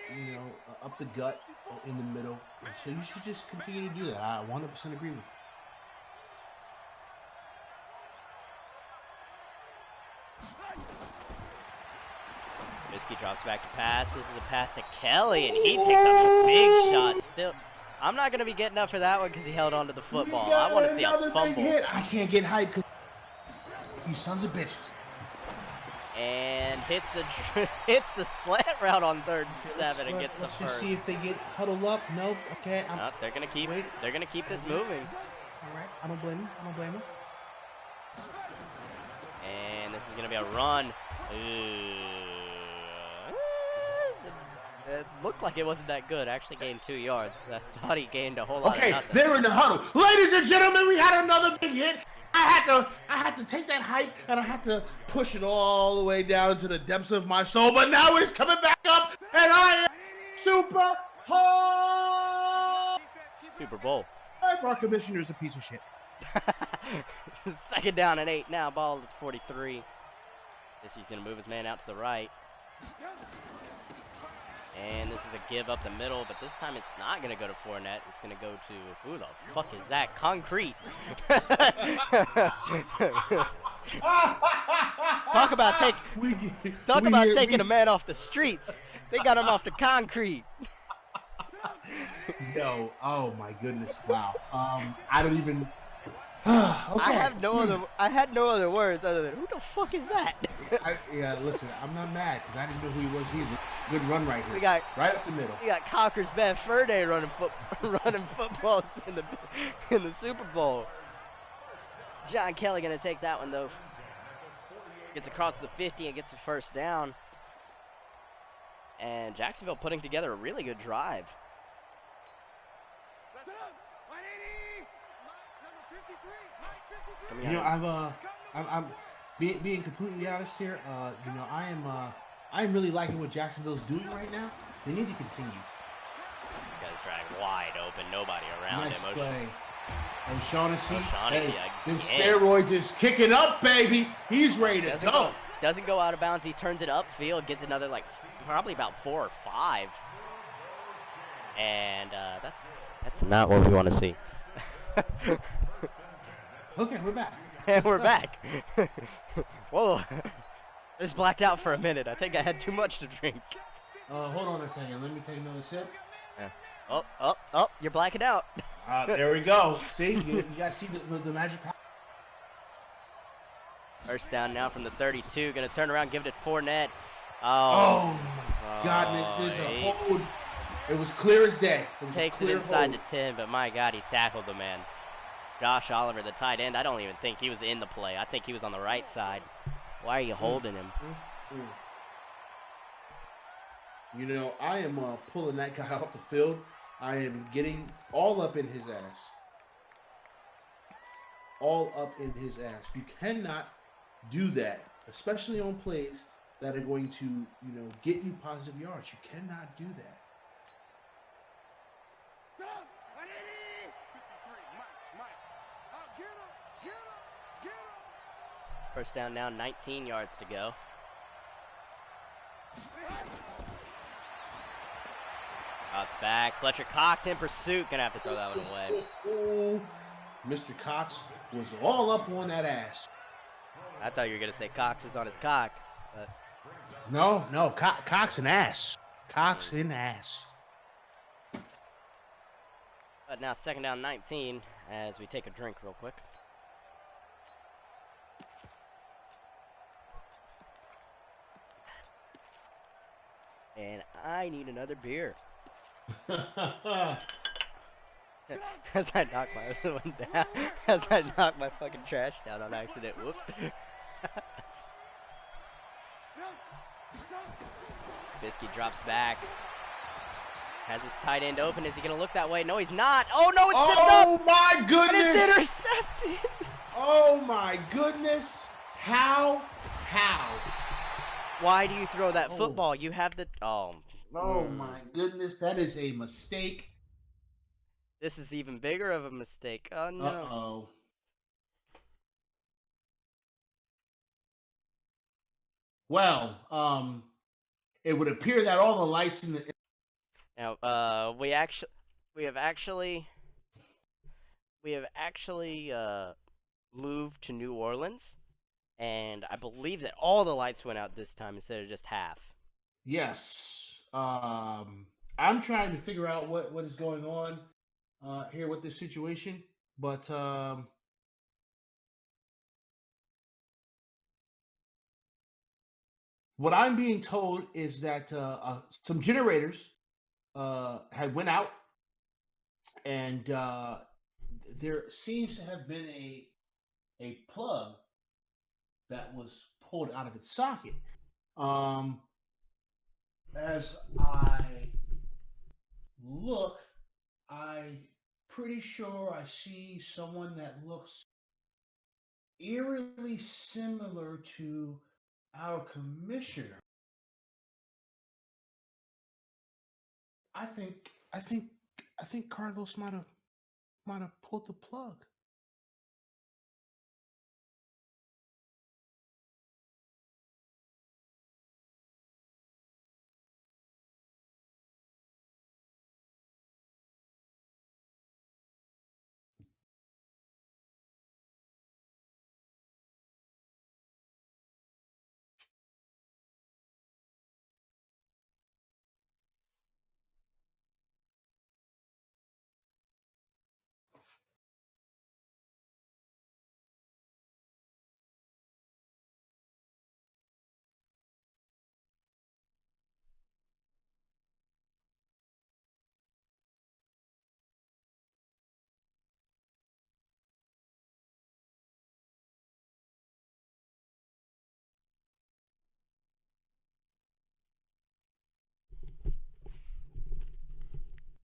up the gut, in the middle. So you should just continue to do that. I 100% agree with you. Trubisky drops back to pass. This is a pass to Kelly, and he takes up a big shot. Still, I'm not going to be getting up for that one because he held on to the football. I want to see a fumble. I can't get hyped because you sons of bitches. And hits the slant route on 3rd and 7 and gets the let's first. Just see if they get huddled up. Nope. Okay. No, they're gonna keep this moving. All right. I don't blame him. And this is gonna be a run. It looked like it wasn't that good. Actually gained 2 yards. I thought he gained a whole lot of nothing. They're in the huddle. Ladies and gentlemen, we had another big hit. I had to take that hike and I had to push it all the way down into the depths of my soul. But now it's coming back up, and I am Super Bowl. Super Bowl. Our commissioner's a piece of shit. Second down and 8 now. Ball at 43. Guess he's going to move his man out to the right. And this is a give up the middle, but this time it's not going to go to Fournette. It's going to go to, who the fuck is that? Concrete. Talk about taking a man off the streets. They got him off the concrete. Yo, oh my goodness, wow. I don't even. Okay. I had no other words other than, who the fuck is that? Yeah, listen, I'm not mad because I didn't know who he was either. Good run right here. We got right up the middle. We got Conker's Bad Fur Day running footballs in the Super Bowl. John Kelly gonna take that one though. Gets across the 50 and gets the first down. And Jacksonville putting together a really good drive. You know, I'm being completely honest here. You know, I am really liking what Jacksonville's doing right now. They need to continue. This guy's driving wide open, nobody around nice him. Play. O'Shaughnessy, O'Shaughnessy hey, them again. steroids is kicking up, baby. He's ready to go. Doesn't go out of bounds. He turns it upfield, gets another probably about 4 or 5. And that's not what we want to see. Okay, we're back. And we're back. Whoa. I just blacked out for a minute. I think I had too much to drink. Hold on a second. Let me take another sip. Yeah. Oh, you're blacking out. There we go. See, you guys see the magic power. First down now from the 32. Gonna turn around, give it to Fournette. Oh my God! There's a hold. It was clear as day. Takes it inside the 10, but my God, he tackled the man. Josh Oliver, the tight end. I don't even think he was in the play. I think he was on the right side. Why are you holding him? You know, I am pulling that guy off the field. I am getting all up in his ass. All up in his ass. You cannot do that, especially on plays that are going to, you know, get you positive yards. You cannot do that. First down now, 19 yards to go. Cox back. Fletcher Cox in pursuit. Gonna have to throw that one away. Mr. Cox was all up on that ass. I thought you were gonna say Cox was on his cock, but no, Cox and ass. Cox and ass. But now second down, 19, as we take a drink real quick. And I need another beer. As I knock my other one down. As I knock my fucking trash down on accident. Whoops. Bisky drops back. Has his tight end open. Is he going to look that way? No, he's not. Oh, no, it's tipped up. Oh, my goodness. And it's intercepted. Oh, my goodness. How? Why do you throw that football? You have the... Oh, my goodness. That is a mistake. This is even bigger of a mistake. Oh, no. Uh-oh. Well, it would appear that all the lights in the... Now, we have actually moved to New Orleans, and I believe that all the lights went out this time instead of just half. Yes. I'm trying to figure out what is going on here with this situation, but what I'm being told is that some generators had went out, and there seems to have been a plug that was pulled out of its socket. As I look, I'm pretty sure I see someone that looks eerily similar to our commissioner. I think I think I think Carlos might have pulled the plug.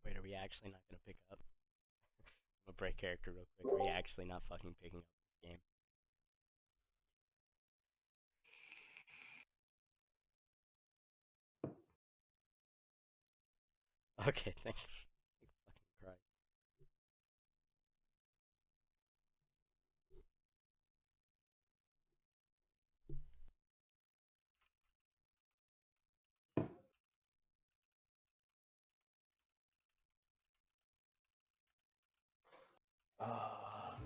Wait, are we actually not gonna pick up? I'm gonna break character real quick. Are we actually not fucking picking up this game? Okay, thank you. Fucking Christ. Uh,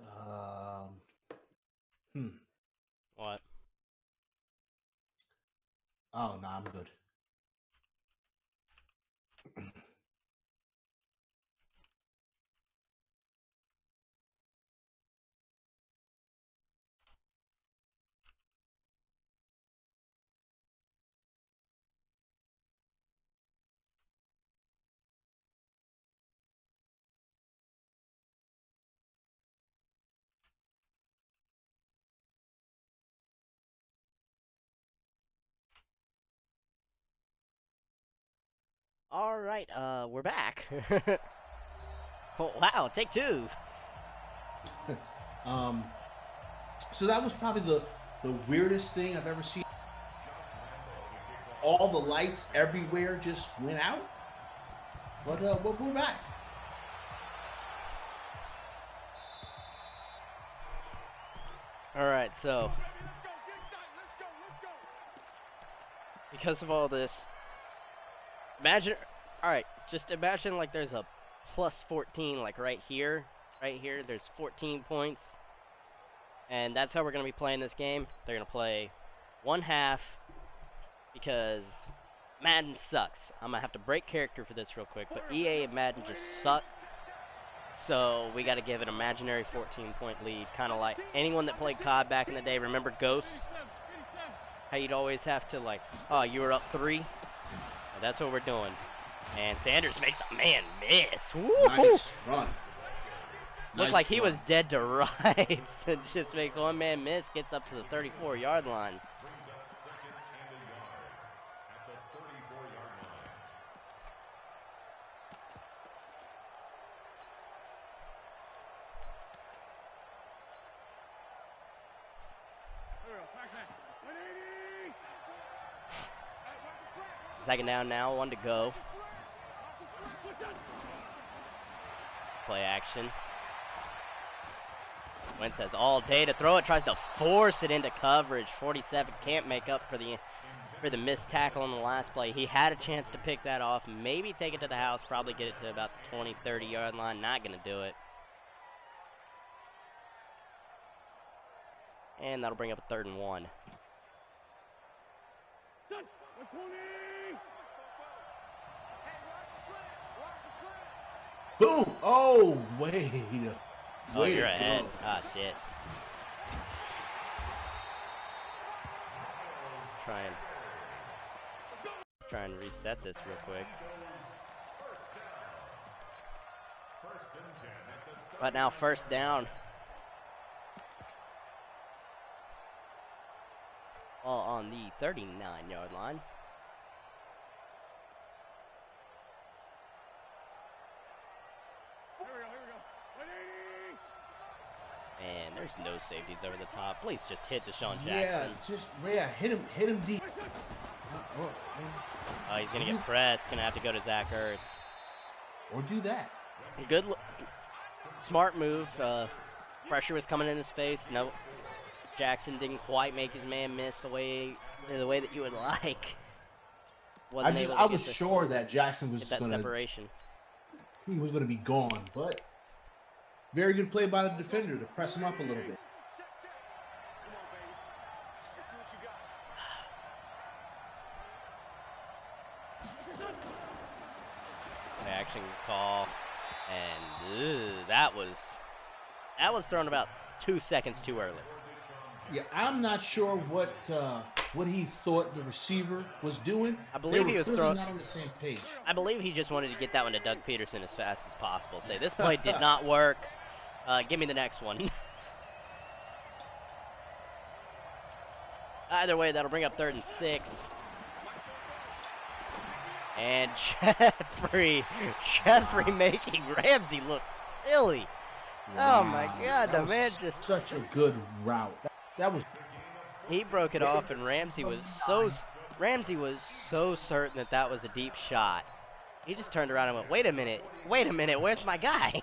um, hmm. What? Oh no, I'm good. All right, we're back. Oh, wow, take two. um, so that was probably the weirdest thing I've ever seen. All the lights everywhere just went out. But we're back. right, so because of all this, imagine, all right, just imagine like there's a plus 14 like right here, there's 14 points, and that's how we're going to be playing this game. They're going to play one half because Madden sucks. I'm going to have to break character for this real quick, but EA and Madden just suck. So we got to give an imaginary 14-point lead, kind of like anyone that played COD back in the day. Remember Ghosts? How you'd always have to like, oh, you were up 3? Well, that's what we're doing. And Sanders makes a man miss. Woo! Nice run. Looked like he was dead to rights and just makes one man miss, gets up to the 34-yard line. Second down now, 1 to go. Play action. Wentz has all day to throw it, tries to force it into coverage. 47 can't make up for the missed tackle on the last play. He had a chance to pick that off, maybe take it to the house, probably get it to about the 20, 30-yard line. Not going to do it. And that'll bring up a 3rd and 1. Boom! Oh, wait. Oh, you're ahead. Ah, shit. Try and reset this real quick. But now 1st down. All on the 39-yard line. And there's no safeties over the top. Please just hit Deshaun Jackson. Hit him deep. Oh, he's gonna get pressed. Gonna have to go to Zach Ertz. Or do that. Good, smart move. Pressure was coming in his face. No, Jackson didn't quite make his man miss the way that you would like. I was sure that Jackson was going to separation. He was going to be gone, but very good play by the defender to press him up a little bit. Action call, and that was thrown about 2 seconds too early. Yeah, I'm not sure what he thought the receiver was doing. I believe he was throwing. Not on the same page. I believe he just wanted to get that one to Doug Peterson as fast as possible. Say this play did not work. Give me the next one. Either way, that'll bring up 3rd and 6. And Jeffrey making Ramsey look silly. Wow, oh my God, the man just such a good route. That was. He broke it off, and Ramsey was so certain that was a deep shot. He just turned around and went, "Wait a minute, where's my guy?"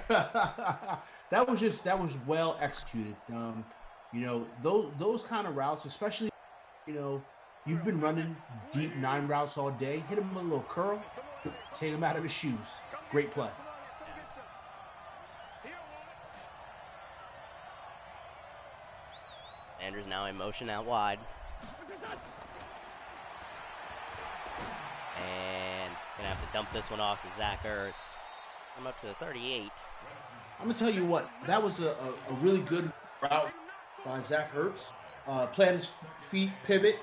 that was well executed. Those kind of routes, especially, you've been running deep 9 routes all day. Hit him with a little curl, take him out of his shoes. Great play. Sanders now in motion out wide. And gonna have to dump this one off to Zach Ertz. I'm up to the 38. I'm gonna tell you what, that was a really good route by Zach Ertz. Plant his feet, pivot,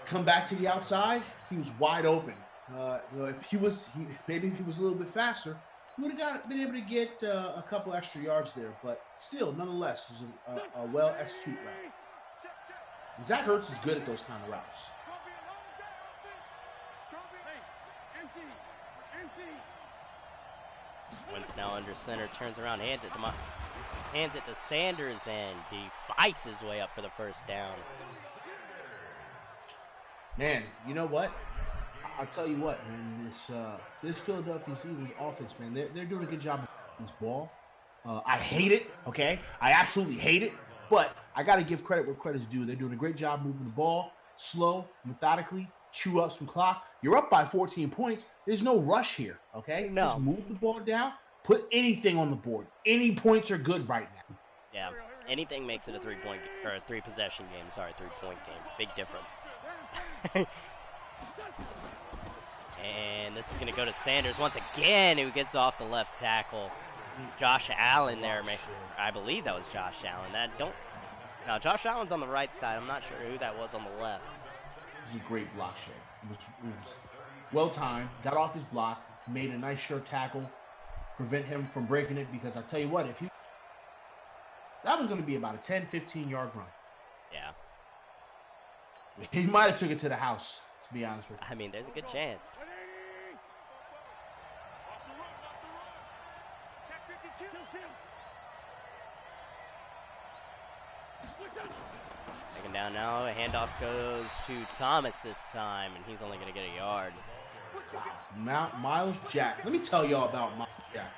come back to the outside. He was wide open. If he was a little bit faster, he would have been able to get a couple extra yards there. But still, nonetheless, it was a well executed route. And Zach Ertz is good at those kind of routes. Wentz now under center, turns around, hands it to Sanders, and he fights his way up for the 1st down. Man, you know what? I'll tell you what, man. This Philadelphia Eagles offense, man, they're doing a good job of this ball. I hate it. Okay, I absolutely hate it. But I got to give credit where credit's due. They're doing a great job moving the ball, slow, methodically, chew up some clock. You're up by 14 points. There's no rush here, okay? No. Just move the ball down, put anything on the board. Any points are good right now. Yeah, anything makes it a 3-point or a 3-possession game. Sorry, 3-point game. Big difference. And this is going to go to Sanders once again, who gets off the left tackle. Josh Allen there. I believe that was Josh Allen. Now, Josh Allen's on the right side. I'm not sure who that was on the left. It was a great block shake. It was well-timed. Got off his block, made a nice sure tackle, prevent him from breaking it, because I tell you what, that was going to be about a 10, 15-yard run. Yeah. He might have took it to the house, to be honest with you. I mean, there's a good chance. Taken down now. A handoff goes to Thomas this time, and he's only going to get a yard. Wow. Miles Jack. Let me tell y'all about Miles Jack.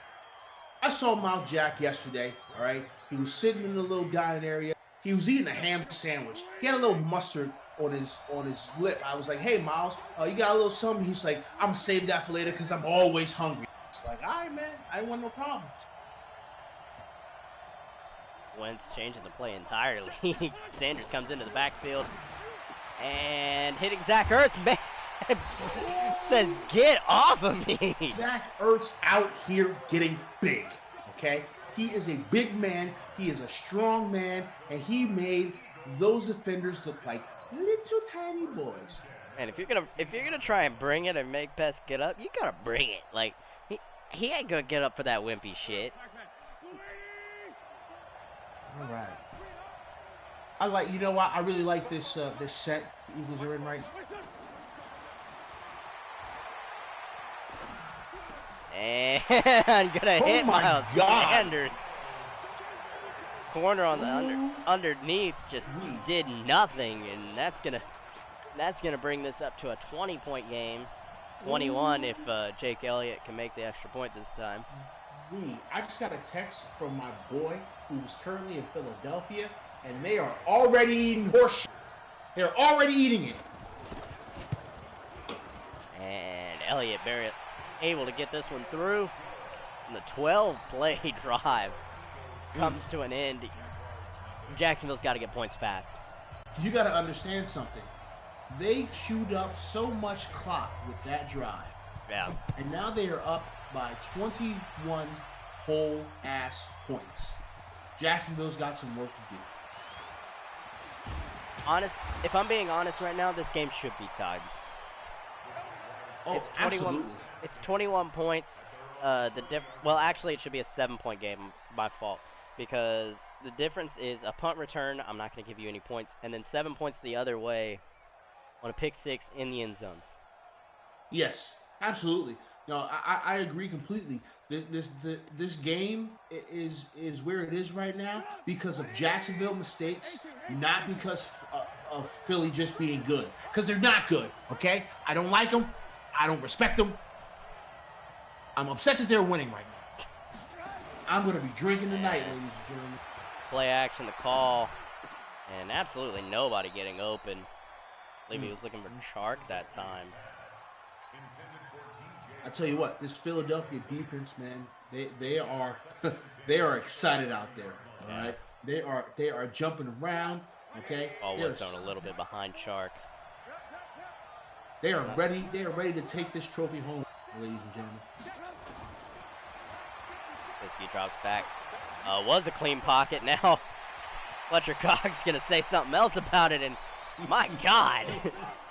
I saw Miles Jack yesterday, all right? He was sitting in the little dining area. He was eating a ham sandwich. He had a little mustard on his lip. I was like, hey, Miles, you got a little something? He's like, I'm going to save that for later because I'm always hungry. It's like, all right, man. I ain't want no problems. Wentz changing the play entirely. Sanders comes into the backfield and hitting Zach Ertz. Man, says, get off of me. Zach Ertz out here getting big, okay? He is a big man. He is a strong man, and he made those defenders look like little tiny boys. And if you're gonna try and bring it and make Pest get up, you gotta bring it. Like he ain't gonna get up for that wimpy shit. All right. You know what? I really like this this set the Eagles are in right. And gonna hit Miles Sanders. Corner on the underneath just did nothing, and that's gonna bring this up to a 20-point game. 21 if Jake Elliott can make the extra point this time. I just got a text from my boy who's currently in Philadelphia, and they are already eating horseshit. They're already eating it. And Elliott Barrett able to get this one through. And the 12-play drive comes to an end. Jacksonville's got to get points fast. You got to understand something. They chewed up so much clock with that drive. Yeah. And now they are up by 21 whole ass points. Jacksonville's got some work to do. If I'm being honest right now, this game should be tied. Oh, it's 21, absolutely. It's 21 points. Well, actually, it should be a 7-point game. My fault, because the difference is a punt return. I'm not going to give you any points, and then 7 points the other way on a pick six in the end zone. Yes, absolutely. No, I agree completely. This game is where it is right now because of Jacksonville mistakes, not because of Philly just being good. Because they're not good, okay? I don't like them. I don't respect them. I'm upset that they're winning right now. I'm going to be drinking tonight, ladies and gentlemen. Play action, the call, and absolutely nobody getting open. I believe he was looking for Chark that time. I tell you what, this Philadelphia defense, man, they are they are excited out there. All right, they are jumping around. Okay, Ball was thrown a little bit behind Chark. They are ready. They are ready to take this trophy home, ladies and gentlemen. Whiskey drops back. Was a clean pocket. Now Fletcher Cox gonna say something else about it, and my God,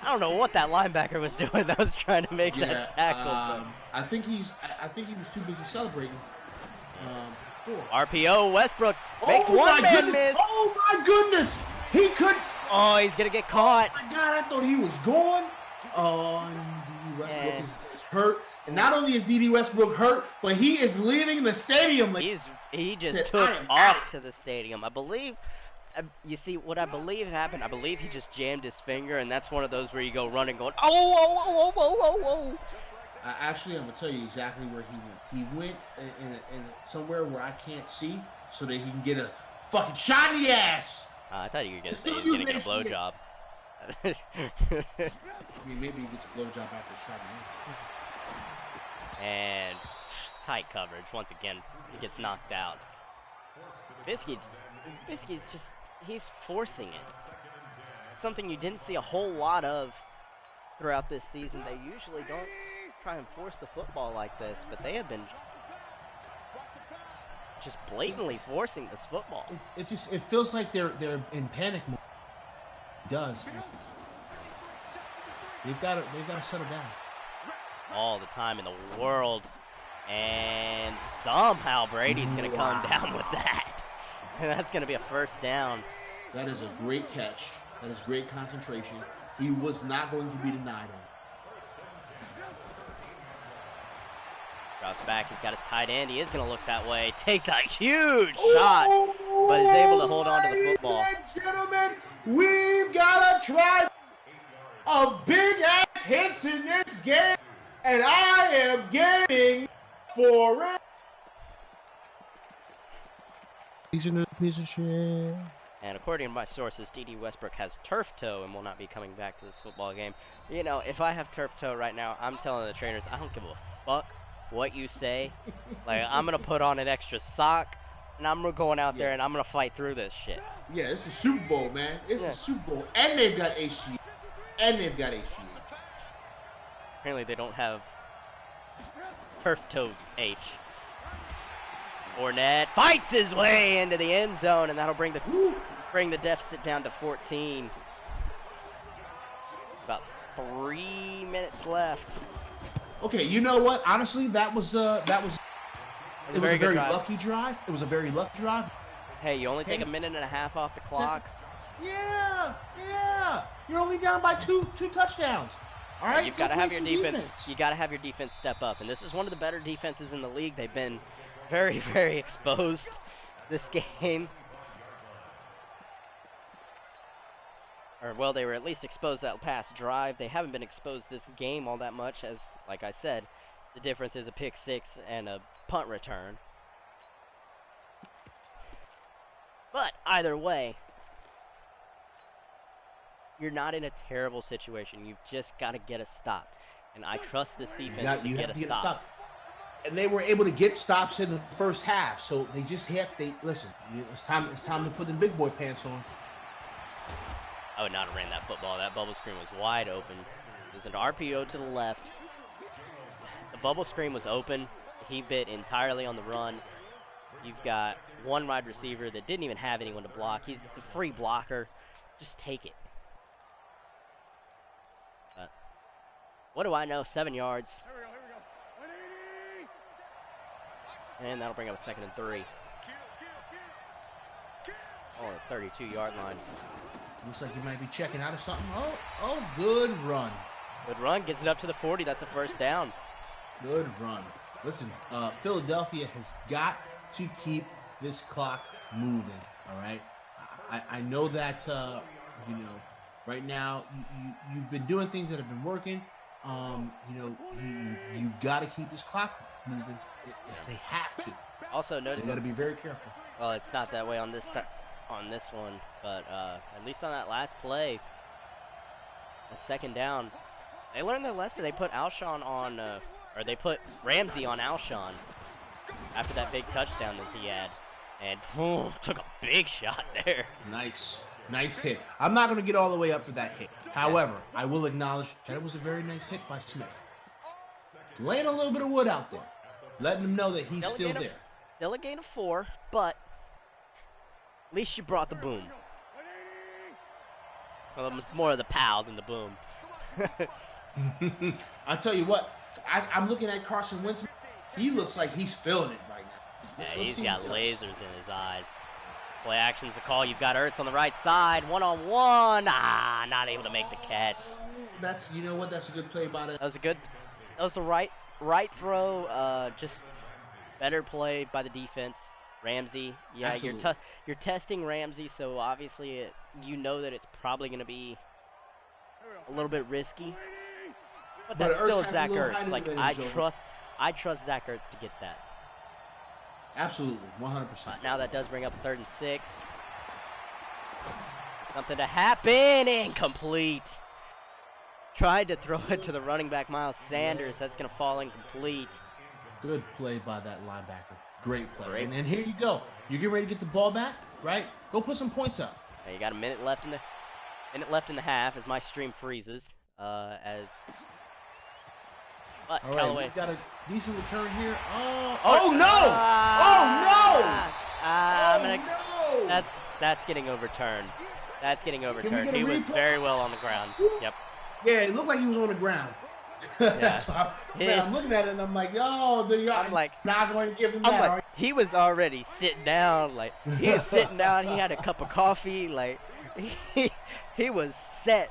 I don't know what that linebacker was doing that was trying to make that tackle. I think he was too busy celebrating. RPO Westbrook makes one man miss. Oh my goodness, he could. Oh, he's gonna get caught. Oh my God, I thought he was gone. Westbrook is hurt. And not only is D.D. Westbrook hurt, but he is leaving the stadium. He just took off to the stadium. I believe. You see, what I believe happened, I believe he just jammed his finger, and that's one of those where you go running going, oh. Actually, I'm going to tell you exactly where he went. He went in somewhere where I can't see so that he can get a Fucking shot in the ass. I thought you were gonna say Still he was gonna using get a ACH. blowjob. I mean, maybe he gets a blowjob after a shot in the ass. And tight coverage once again. He gets knocked out. Biscuit's just he's forcing it. Something you didn't see a whole lot of throughout this season. They usually don't try and force the football like this, but they have been just blatantly forcing this football. It feels like they're in panic mode. It does. They've got to settle down. All the time in the world, and somehow Brady's gonna come down with that. And that's gonna be a first down. That is a great catch. That is great concentration. He was not going to be denied on. Drops back. He's got his tight end. He is going to look that way. Takes a huge shot, but is able to hold on to the football. Ladies and gentlemen, we've got to try of big-ass hits in this game, and I am getting for it. He's a piece of shit. And according to my sources, D.D. Westbrook has turf toe and will not be coming back to this football game. You know, if I have turf toe right now, I'm telling the trainers, I don't give a fuck what you say. Like, I'm going to put on an extra sock, and I'm going out there, and I'm going to fight through this shit. Yeah, it's a Super Bowl, man. It's a Super Bowl. And they've got HG. Apparently they don't have turf toe H. Fournette fights his way into the end zone, and that'll bring the deficit down to 14. About 3 minutes left. Okay, you know what? Honestly, it was a very drive. lucky drive. It was a very lucky drive. Hey, you only take a minute and a half off the clock. Yeah. You're only down by two touchdowns. All right. You've got to have your defense. You got to have your defense step up, and this is one of the better defenses in the league. They've been very, very exposed this game. Or, well, they were at least exposed that past drive. They haven't been exposed this game all that much, as, like I said, the difference is a pick six and a punt return. But either way, you're not in a terrible situation. You've just got to get a stop. And I trust this defense to get a stop. And they were able to get stops in the first half, so they just listen. It's time to put the big boy pants on. I would not have ran that football. That bubble screen was wide open. There's an RPO to the left. The bubble screen was open. He bit entirely on the run. You've got one wide receiver that didn't even have anyone to block. He's the free blocker. Just take it. But what do I know? 7 yards. And that'll bring up a 2nd and 3. Or 32-yard line. Looks like you might be checking out of something. Oh, good run. Good run. Gets it up to the 40. That's a first down. Good run. Listen, Philadelphia has got to keep this clock moving, all right? I know that, right now you've been doing things that have been working. You got to keep this clock moving. They have to. Also, notice you got to be very careful. Well, it's not that way on this one, but at least on that last play, that 2nd down, they learned their lesson. They put Alshon on, or they put Ramsey on Alshon after that big touchdown that he had, and took a big shot there. Nice hit. I'm not going to get all the way up for that hit. However, I will acknowledge that it was a very nice hit by Smith. Laying a little bit of wood out there, letting them know that he's still there. Still a gain of 4, but at least you brought the boom. Well, it was more of the pow than the boom. I'll tell you what, I'm looking at Carson Wentz. He looks like he's feeling it right now. Yeah, he's got lasers in his eyes. Play action's the call. You've got Ertz on the right side, one-on-one. Not able to make the catch. You know what? That's a good play by it. That was a right throw. Just better play by the defense. Ramsey, yeah, Absolutely. you're testing Ramsey, so obviously you know that it's probably going to be a little bit risky. But that's still Zach Ertz. Like I trust Zach Ertz to get that. Absolutely, 100%. Now that does bring up 3rd and 6. Something to happen. Incomplete. Tried to throw it to the running back, Miles Sanders. That's going to fall incomplete. Good play by that linebacker. Great play. Great. And here you go. You get ready to get the ball back, right? Go put some points up. You got a minute left in the half as my stream freezes. But All right, Callaway. we got a decent return here. Oh No! No! That's getting overturned. That's getting overturned. He was replay? very well on the ground. Yep. Yeah, it looked like he was on the ground. That's why I'm looking at it and I'm like, yo, I'm like, not going to give him that. like, he was already sitting down. Like, he was sitting down. He had a cup of coffee. Like, he was set.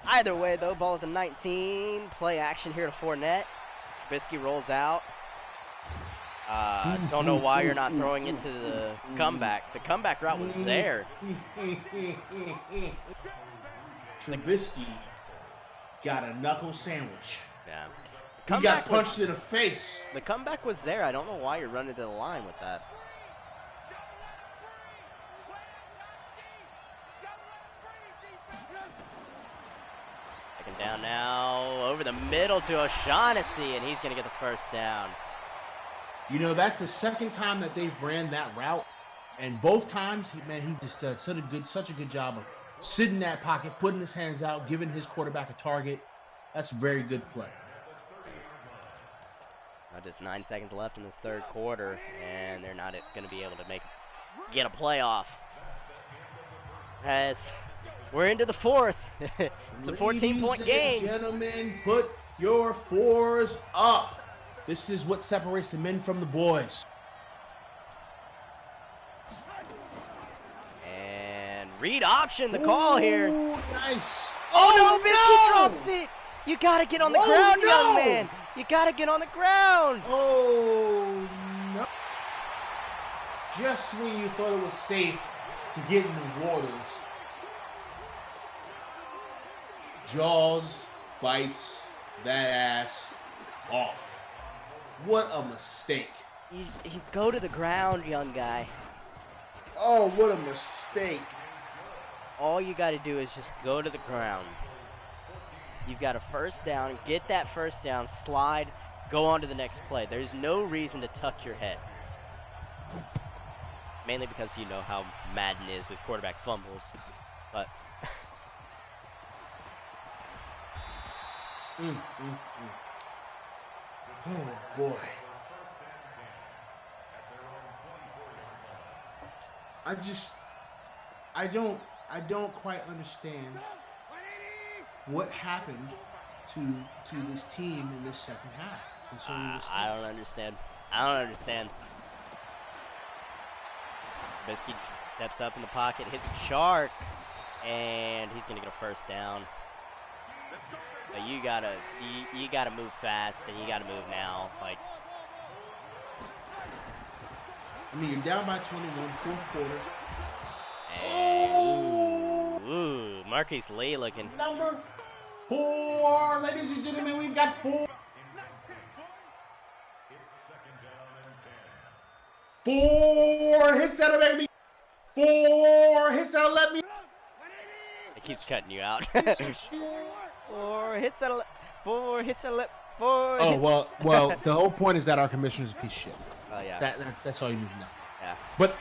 Either way, though, ball at the 19. Play action here to Fournette. Trubisky rolls out. Don't know why you're not throwing into the comeback. The comeback route was there. Trubisky got a knuckle sandwich. Yeah. He got punched in the face. The comeback was there. I don't know why you're running to the line with that. Second down now. Over the middle to O'Shaughnessy, and he's going to get the first down. You know, that's the second time that they've ran that route. And both times, he just did such a good job of sitting in that pocket, putting his hands out, giving his quarterback a target. That's a very good play. Now just 9 seconds left in this third quarter, and they're not going to be able to get a playoff. As we're into the fourth. It's a 14-point game. Ladies and gentlemen, put your fours up. This is what separates the men from the boys. And read option, the call here. Nice. Oh no, Biscuit drops it. You gotta get on the ground, young man. You gotta get on the ground. Oh no. Just when you thought it was safe to get in the waters, Jaws bites that ass off. What a mistake. You go to the ground, young guy. Oh, what a mistake. All you got to do is just go to the ground. You've got a first down. Get that first down, slide, go on to the next play. There's no reason to tuck your head. Mainly because you know how Madden is with quarterback fumbles. But Oh boy. I don't quite understand what happened to this team in this second half. I don't understand. I don't understand. Trubisky steps up in the pocket, hits Chark, and he's gonna get a first down. But you gotta move fast, and you gotta move now. Like, I mean, you're down by 21, fourth quarter. And, ooh, Marquise Lee looking. Number 4, ladies and gentlemen, we've got 4. 4 hits that'll let me. 4 hits that'll let me. It keeps cutting you out. 4 hits that'll let. 4 hits that'll let. 4. Oh hits. well. The whole point is that our commissioner's a piece of shit. Oh yeah. That's all you need to know. Yeah. But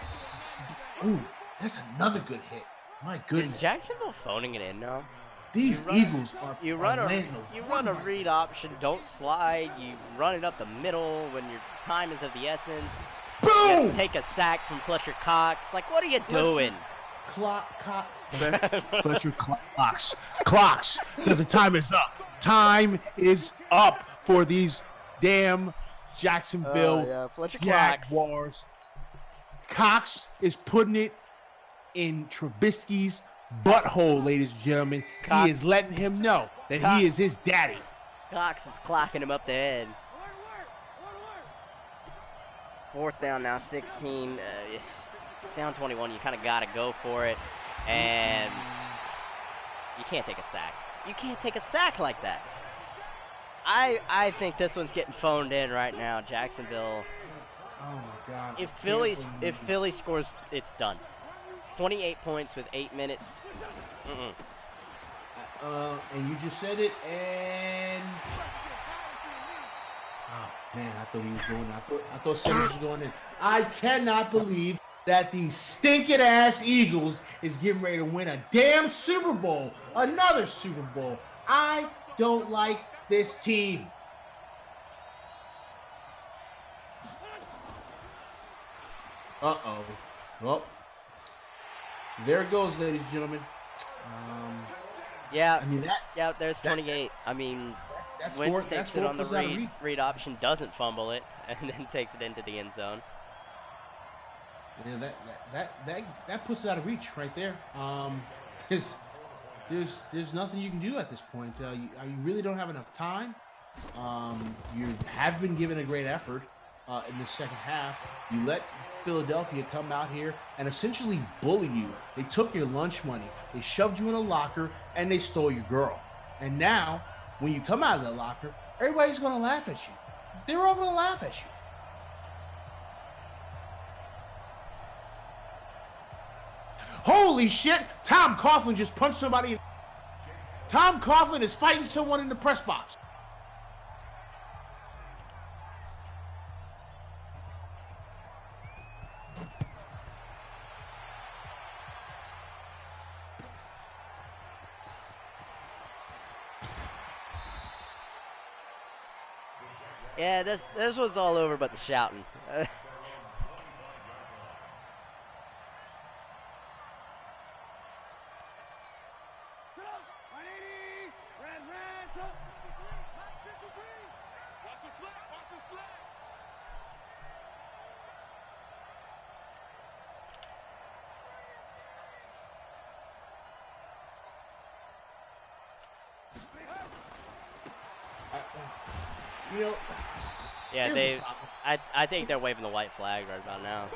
that's another good hit. My goodness. Is Jacksonville phoning it in now? These Eagles are. You run a read option. Don't slide. You run it up the middle when your time is of the essence. Boom! You take a sack from Fletcher Cox. Like, what are you doing? Fletcher Clocks. Clocks. Because the time is up. Time is up for these damn Jacksonville Jaguars. Cox is putting it in Trubisky's butthole, ladies and gentlemen. He is letting him know that he is his daddy. Cox is clocking him up the head. Fourth down now, 16. Down 21, you kind of got to go for it. And you can't take a sack. You can't take a sack like that. I think this one's getting phoned in right now. Jacksonville Oh my God! If I can't If believe. Philly scores, it's done. 28 points with 8 minutes. Mm-mm. And you just said it, and oh man, I thought he was going. I thought Simmons was going in. I cannot believe that the stinking ass Eagles is getting ready to win a damn Super Bowl, another Super Bowl. I don't like this team. Uh-oh. Well, there it goes, ladies and gentlemen. Yeah, I mean yeah. There's that 28. I mean, that's Wentz four takes it on the plus out of reach. read option, doesn't fumble it, and then takes it into the end zone. Yeah, that puts it out of reach right there. There's there's nothing you can do at this point. You really don't have enough time. You have been given a great effort in the second half. You let Philadelphia come out here and essentially bully you. They took your lunch money, they shoved you in a locker, and they stole your girl. And now, when you come out of that locker, everybody's going to laugh at you. They're all going to laugh at you. Holy shit! Tom Coughlin just punched somebody. Tom Coughlin is fighting someone in the press box. Yeah, this was all over but the shouting. You know, Yeah, I think they're waving the white flag right about now.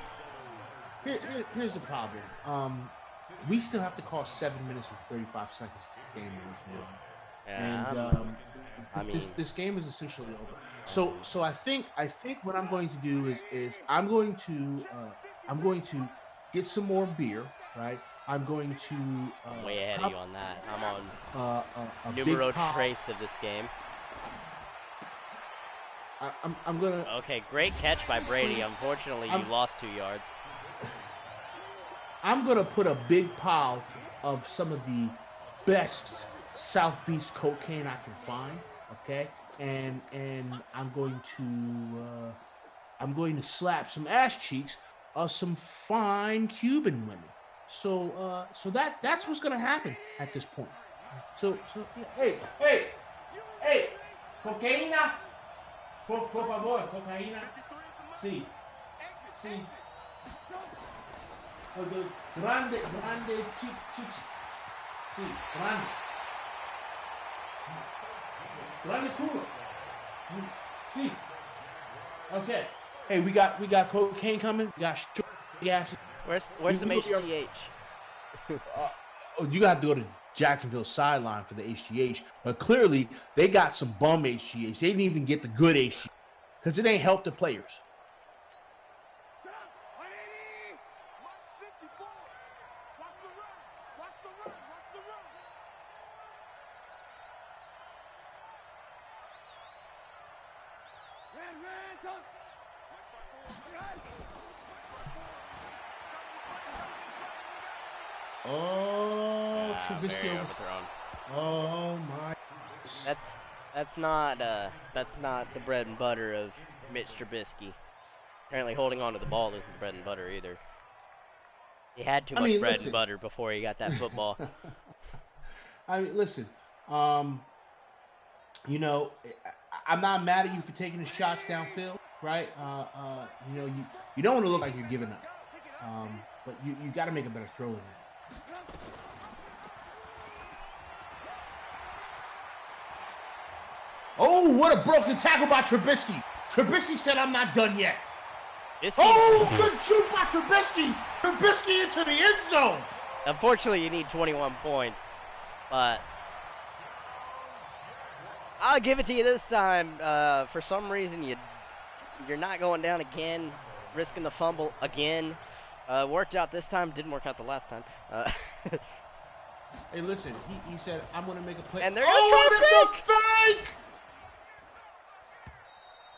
here's the problem. We still have to call 7 minutes and 35 seconds to game Yeah, and this game is essentially over. So I think what I'm going to do is I'm going to get some more beer, right? I'm going to I'm way ahead of you on that. I'm on a numero big pop. trace of this game. I'm gonna. Okay, great catch by Brady. Unfortunately, you lost 2 yards. I'm gonna put a big pile of some of the best South Beach cocaine I can find. Okay, and I'm going to slap some ass cheeks of some fine Cuban women. So that's what's gonna happen at this point. So hey, cocaína. Por favor, cocaína. Sí. Grande chichi. Sí, grande. Grande culo. Sí. Okay. Hey, we got cocaine coming. We got gas. Where's some HGH? You got to go to Jacksonville sideline for the HGH, but clearly they got some bum HGH. They didn't even get the good HGH because it ain't helped the players. Oh, Trubisky overthrown. Oh my! That's not the bread and butter of Mitch Trubisky. Apparently, holding on to the ball isn't the bread and butter either. He had too much bread and butter before he got that football. I mean, listen. You know, I'm not mad at you for taking the shots downfield, right? You know, you don't want to look like you're giving up, but you got to make a better throw than that. Oh, what a broken tackle by Trubisky. Trubisky said, I'm not done yet. Oh, good shoot by Trubisky. Trubisky into the end zone. Unfortunately, you need 21 points, but I'll give it to you this time. For some reason, you're not going down again. risking the fumble again. Worked out this time. Didn't work out the last time. Hey, listen. He said, "I'm gonna make a play." And they're gonna try it's a fake.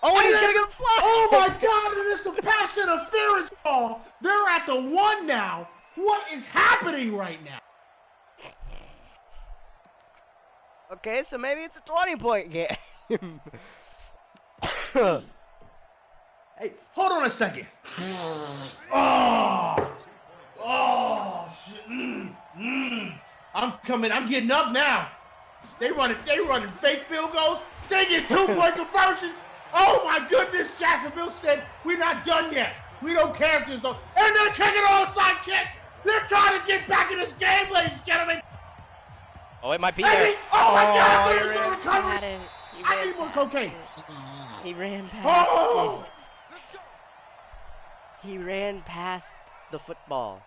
Oh, and he's gonna get a flag. Oh my God! And it's a pass interference ball. They're at the 1 now. What is happening right now? Okay, so maybe it's a 20-point game. Hey, hold on a second. Oh, shit. I'm coming. I'm getting up now. They running fake field goals. They get 2-point conversions. Oh my goodness, Jacksonville said, we're not done yet. We don't care if there's no, and they're kicking an onside kick. They're trying to get back in this game, ladies and gentlemen. Oh, it might be there. Oh my God, he there's no ran recovery. past it. I need more cocaine. He ran past Oh! it. He ran past the football.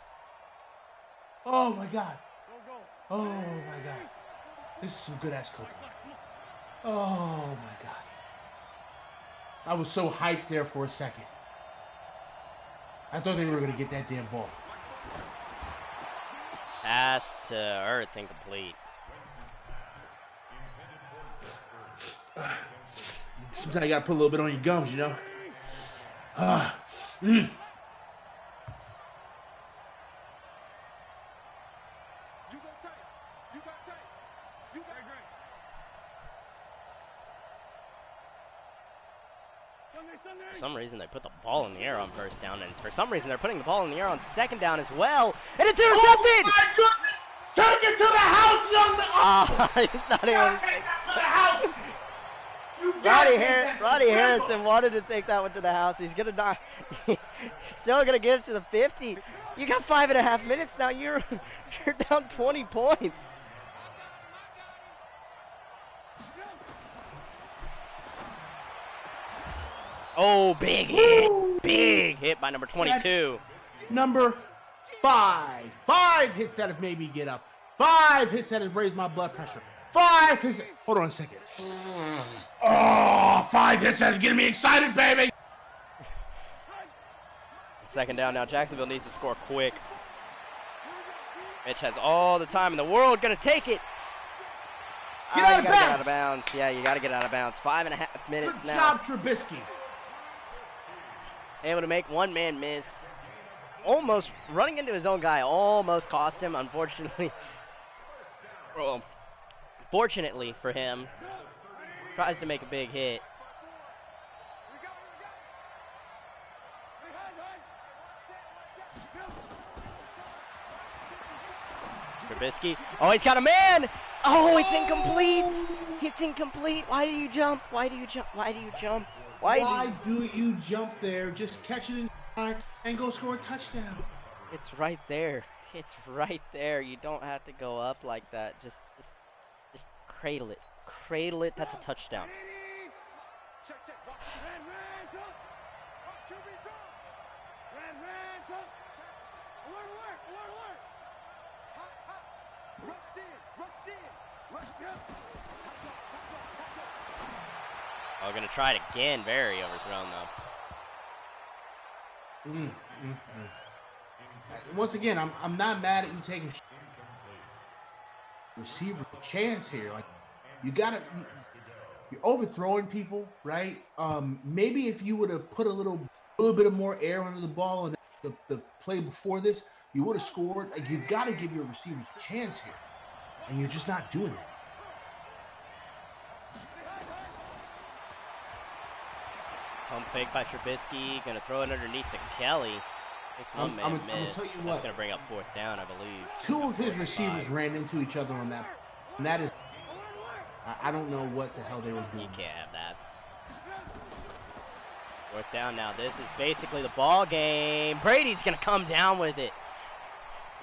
Oh my God. Oh my God. This is some good ass cocaine. Oh my God. I was so hyped there for a second. I thought they were going to get that damn ball. Pass to Ertz, incomplete. Sometimes you got to put a little bit on your gums, you know? For some reason, they put the ball in the air on first down, and for some reason, they're putting the ball in the air on second down as well. And it's intercepted! Oh my goodness! Take it to the house, young man! He's not even. Take that to the house! You gotta take that to Roddy the Harrison wanted to take that one to the house. He's gonna not. He's still gonna get it to the 50. You got 5.5 minutes now. You're down 20 points. Oh, big hit. Big hit by number 22. That's number 5. 5 hits that have made me get up. 5 hits that have raised my blood pressure. 5 hits. Hold on a second. Oh, 5 hits that is getting me excited, baby. Second down now. Jacksonville needs to score quick. Mitch has all the time in the world. Gonna take it. Get out of Get bounds. out of bounds. Yeah, you gotta get out of bounds. 5.5 minutes Good now. job, Trubisky. Able to make one man miss. Almost running into his own guy. Almost cost him. Unfortunately. Well, fortunately for him. Tries to make a big hit. Trubisky. Oh, he's got a man. Oh, it's incomplete. It's incomplete. Why do you jump? Why do you jump? Why do you jump? Why do you jump there? Just catch it in time and go score a touchdown. It's right there. It's right there. You don't have to go up like that. Just cradle it. Cradle it. That's a touchdown. Oh, gonna try it again. Very overthrown though. Once again, I'm not mad at you taking receiver chance here. Like you're overthrowing people, right? Maybe if you would have put a little bit of more air under the ball and the play before this, you would have scored. Like, you've got to give your receivers a chance here, and you're just not doing that. Pump fake by Trubisky. Gonna throw it underneath to Kelly. It's one man I'm gonna miss. tell you That's what. gonna bring up fourth down, I believe. 2 of his receivers ran into each other on that, and that is, I don't know what the hell they were doing. You can't have that. Fourth down now. This is basically the ball game. Brady's gonna come down with it.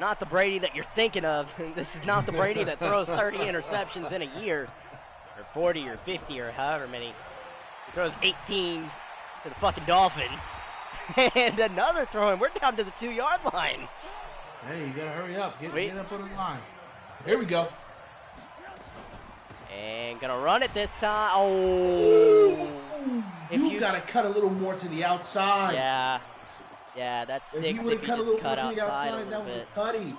Not the Brady that you're thinking of. This is not the Brady that throws 30 interceptions in a year, or 40 or 50 or however many. He throws 18 to the fucking Dolphins. And another throw, and we're down to the 2-yard line. Hey, you gotta hurry up. Get up on the line. Here we go. And gonna run it this time. Oh. You gotta cut a little more to the outside. Yeah. Yeah, that's If you 6 would if have you cut a just little more cut to the outside a outside, little that was bit. a cutty.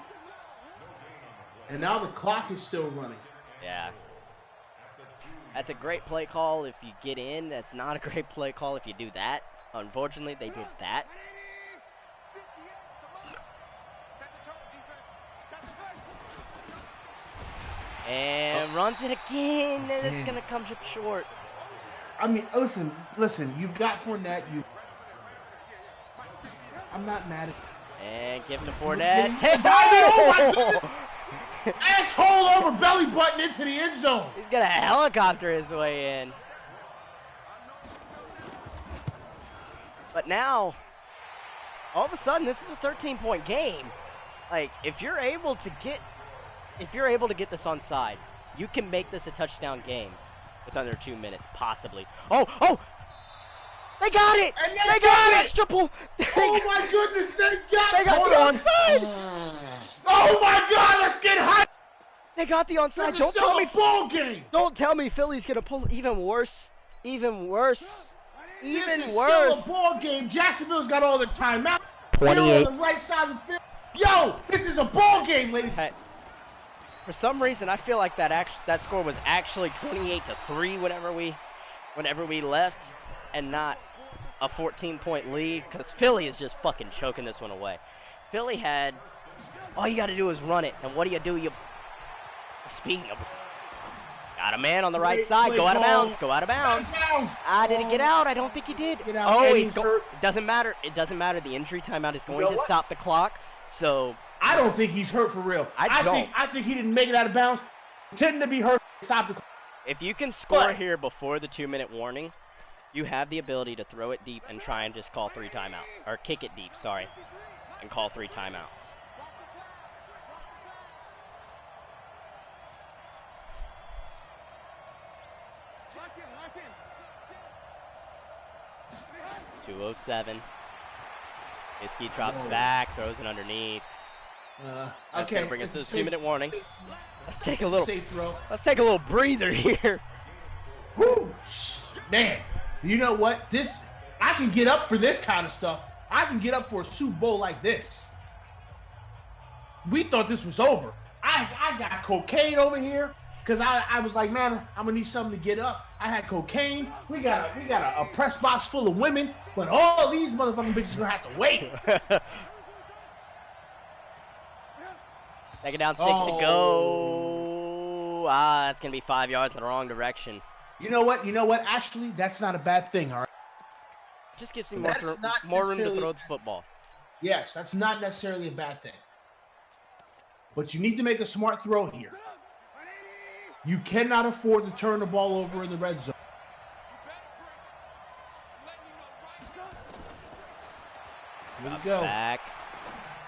And now the clock is still running. Yeah. That's a great play call if you get in. That's not a great play call if you do that. Unfortunately, they did that. And runs it again, and it's going to come up short. I mean, listen. You've got Fournette. I'm not mad at you. And give to Fournette. Oh my asshole over belly button into the end zone. He's going to helicopter his way in. But now, all of a sudden, this is a 13-point game. Like, if you're able to get this onside, you can make this a touchdown game with under 2 minutes, possibly. Oh! They got it! They got an extra point! Oh my goodness, they got the onside! Oh my God, let's get hot! They got the onside. Don't tell me ball game. Don't tell me Philly's gonna pull even worse. Even worse. This is still a ball game. Jacksonville's got all the timeout. 28. On the right side of the field. Yo, this is a ball game, ladies. Hey, for some reason, I feel like that score was actually 28-3 whenever we left, and not a 14-point lead, because Philly is just fucking choking this one away. Philly had all you got to do is run it, and what do? You speaking of, got a man on the right side. Go out of bounds. Go out of bounds. Did he get out? I don't think he did. Oh, he's hurt. It doesn't matter. It doesn't matter. The injury timeout is going to stop the clock. So I don't think he's hurt for real. I think he didn't make it out of bounds. Pretending to be hurt. Stop the clock. If you can score here before the 2-minute warning, you have the ability to throw it deep and try and just call 3 timeouts. Or kick it deep, sorry, and call 3 timeouts. .207. Iski drops back, throws it underneath. That's gonna bring us to the 2-minute warning. Let's take a little breather here. Whew, man, you know what? I can get up for this kind of stuff. I can get up for a Super Bowl like this. We thought this was over. I got cocaine over here because I was like, man, I'm gonna need something to get up. I had cocaine. We got a press box full of women, but all these motherfucking bitches gonna have to wait. Take it down, 6 to go. That's gonna be 5 yards in the wrong direction. You know what? Actually, that's not a bad thing, all right? Just gives me more room to throw the football. Yes, that's not necessarily a bad thing. But you need to make a smart throw here. You cannot afford to turn the ball over in the red zone. Here we go. Back.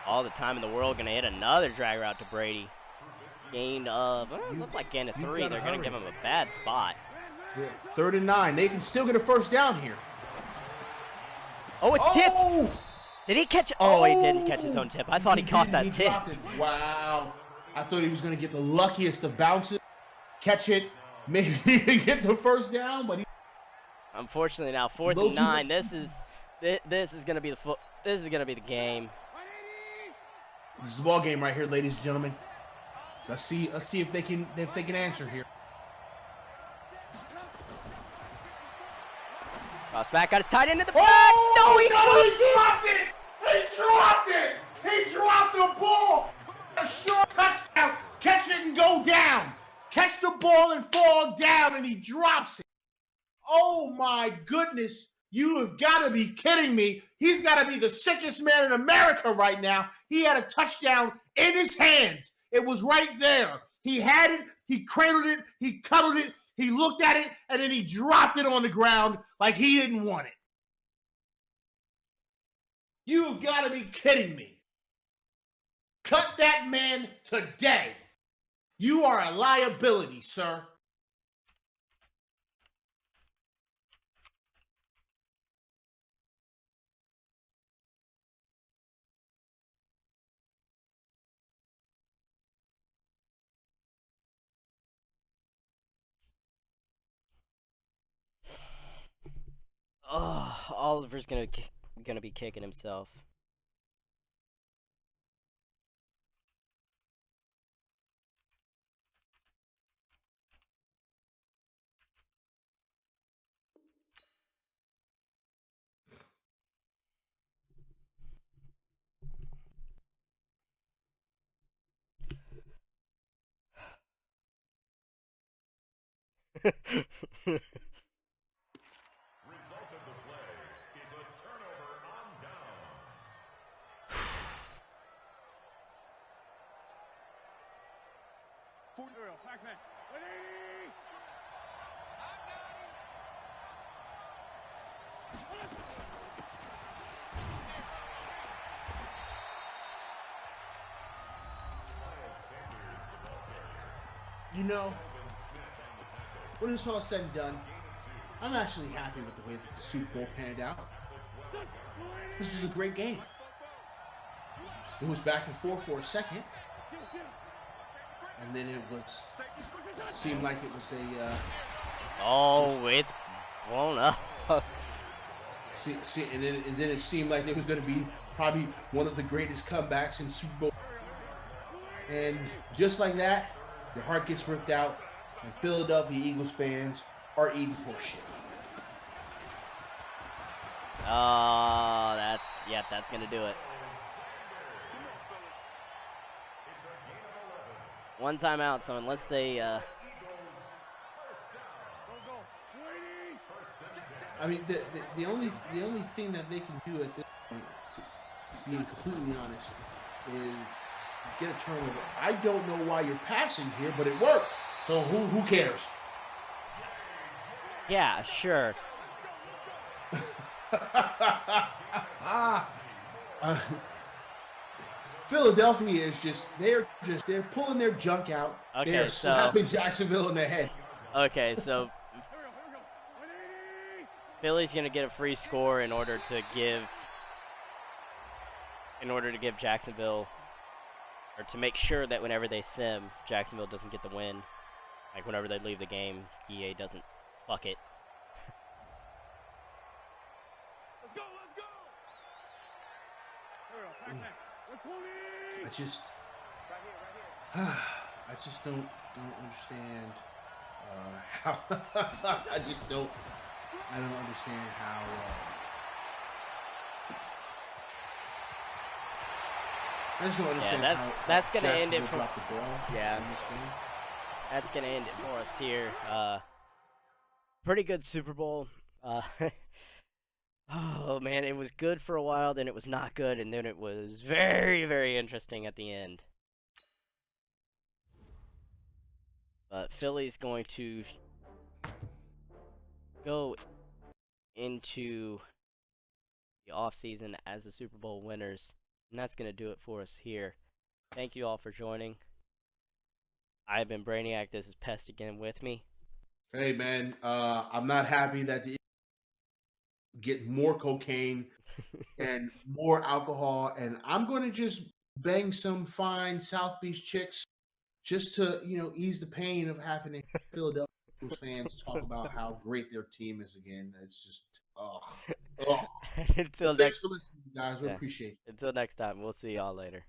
All the time in the world, gonna hit another drag route to Brady. Gain of, looked like gain of 3. They're gonna give him a bad spot. Yeah, 3rd and 9. They can still get a first down here. Oh, it's tipped. Did he catch? Oh, he didn't catch his own tip. I thought he caught that tip. Wow. I thought he was going to get the luckiest of bounces, catch it, maybe even get the first down, but unfortunately now 4th and 9. This is going to be the game. This is the ball game right here, ladies and gentlemen. Let's see if they can answer here. Cross back, got his tight end in the back. No, he dropped it! He dropped the ball! A short touchdown! Catch it and go down! Catch the ball and fall down, and he drops it. Oh my goodness! You have got to be kidding me! He's got to be the sickest man in America right now. He had a touchdown in his hands. It was right there. He had it. He cradled it. He cuddled it. He looked at it, and then he dropped it on the ground like he didn't want it. You've got to be kidding me. Cut that man today. You are a liability, sir. Oh, Oliver's gonna be kicking himself. You know, when it's all said and done, I'm actually happy with the way that the Super Bowl panned out. This was a great game. It was back and forth for a second, and then it was seemed like it was a Oh, it's blown up. and then it seemed like it was going to be probably one of the greatest comebacks in Super Bowl. And just like that, your heart gets ripped out, and Philadelphia Eagles fans are eating horseshit. Oh, that's gonna do it. One timeout, so unless they I mean, the only thing that they can do at this point, to being completely honest, is get a turnover. I don't know why you're passing here, but it worked. So who cares? yeah, sure. uh, Philadelphia is they're pulling their junk out. Okay, they're so slapping Jacksonville in the head. okay, so Philly's gonna get a free score in order to give Jacksonville, or to make sure that whenever they sim, Jacksonville doesn't get the win. Like whenever they leave the game, EA doesn't fuck it. I just don't understand how. I don't understand how. I just don't understand. Yeah, that's gonna end it for the ball. Yeah, in this game. That's gonna end it for us here. Pretty good Super Bowl. Oh man, it was good for a while, then it was not good, and then it was very, very interesting at the end. But Philly's going to go into the offseason as the Super Bowl winners, and that's going to do it for us here. Thank you all for joining. I've been Brainiac. This is Pest again with me. Hey man, I'm not happy that the get more cocaine and more alcohol, and I'm going to just bang some fine South Beach chicks just to ease the pain of having a Philadelphia Eagles fans talk about how great their team is again. It's just Until thanks next, for listening, guys. We appreciate it. Until next time, we'll see y'all later.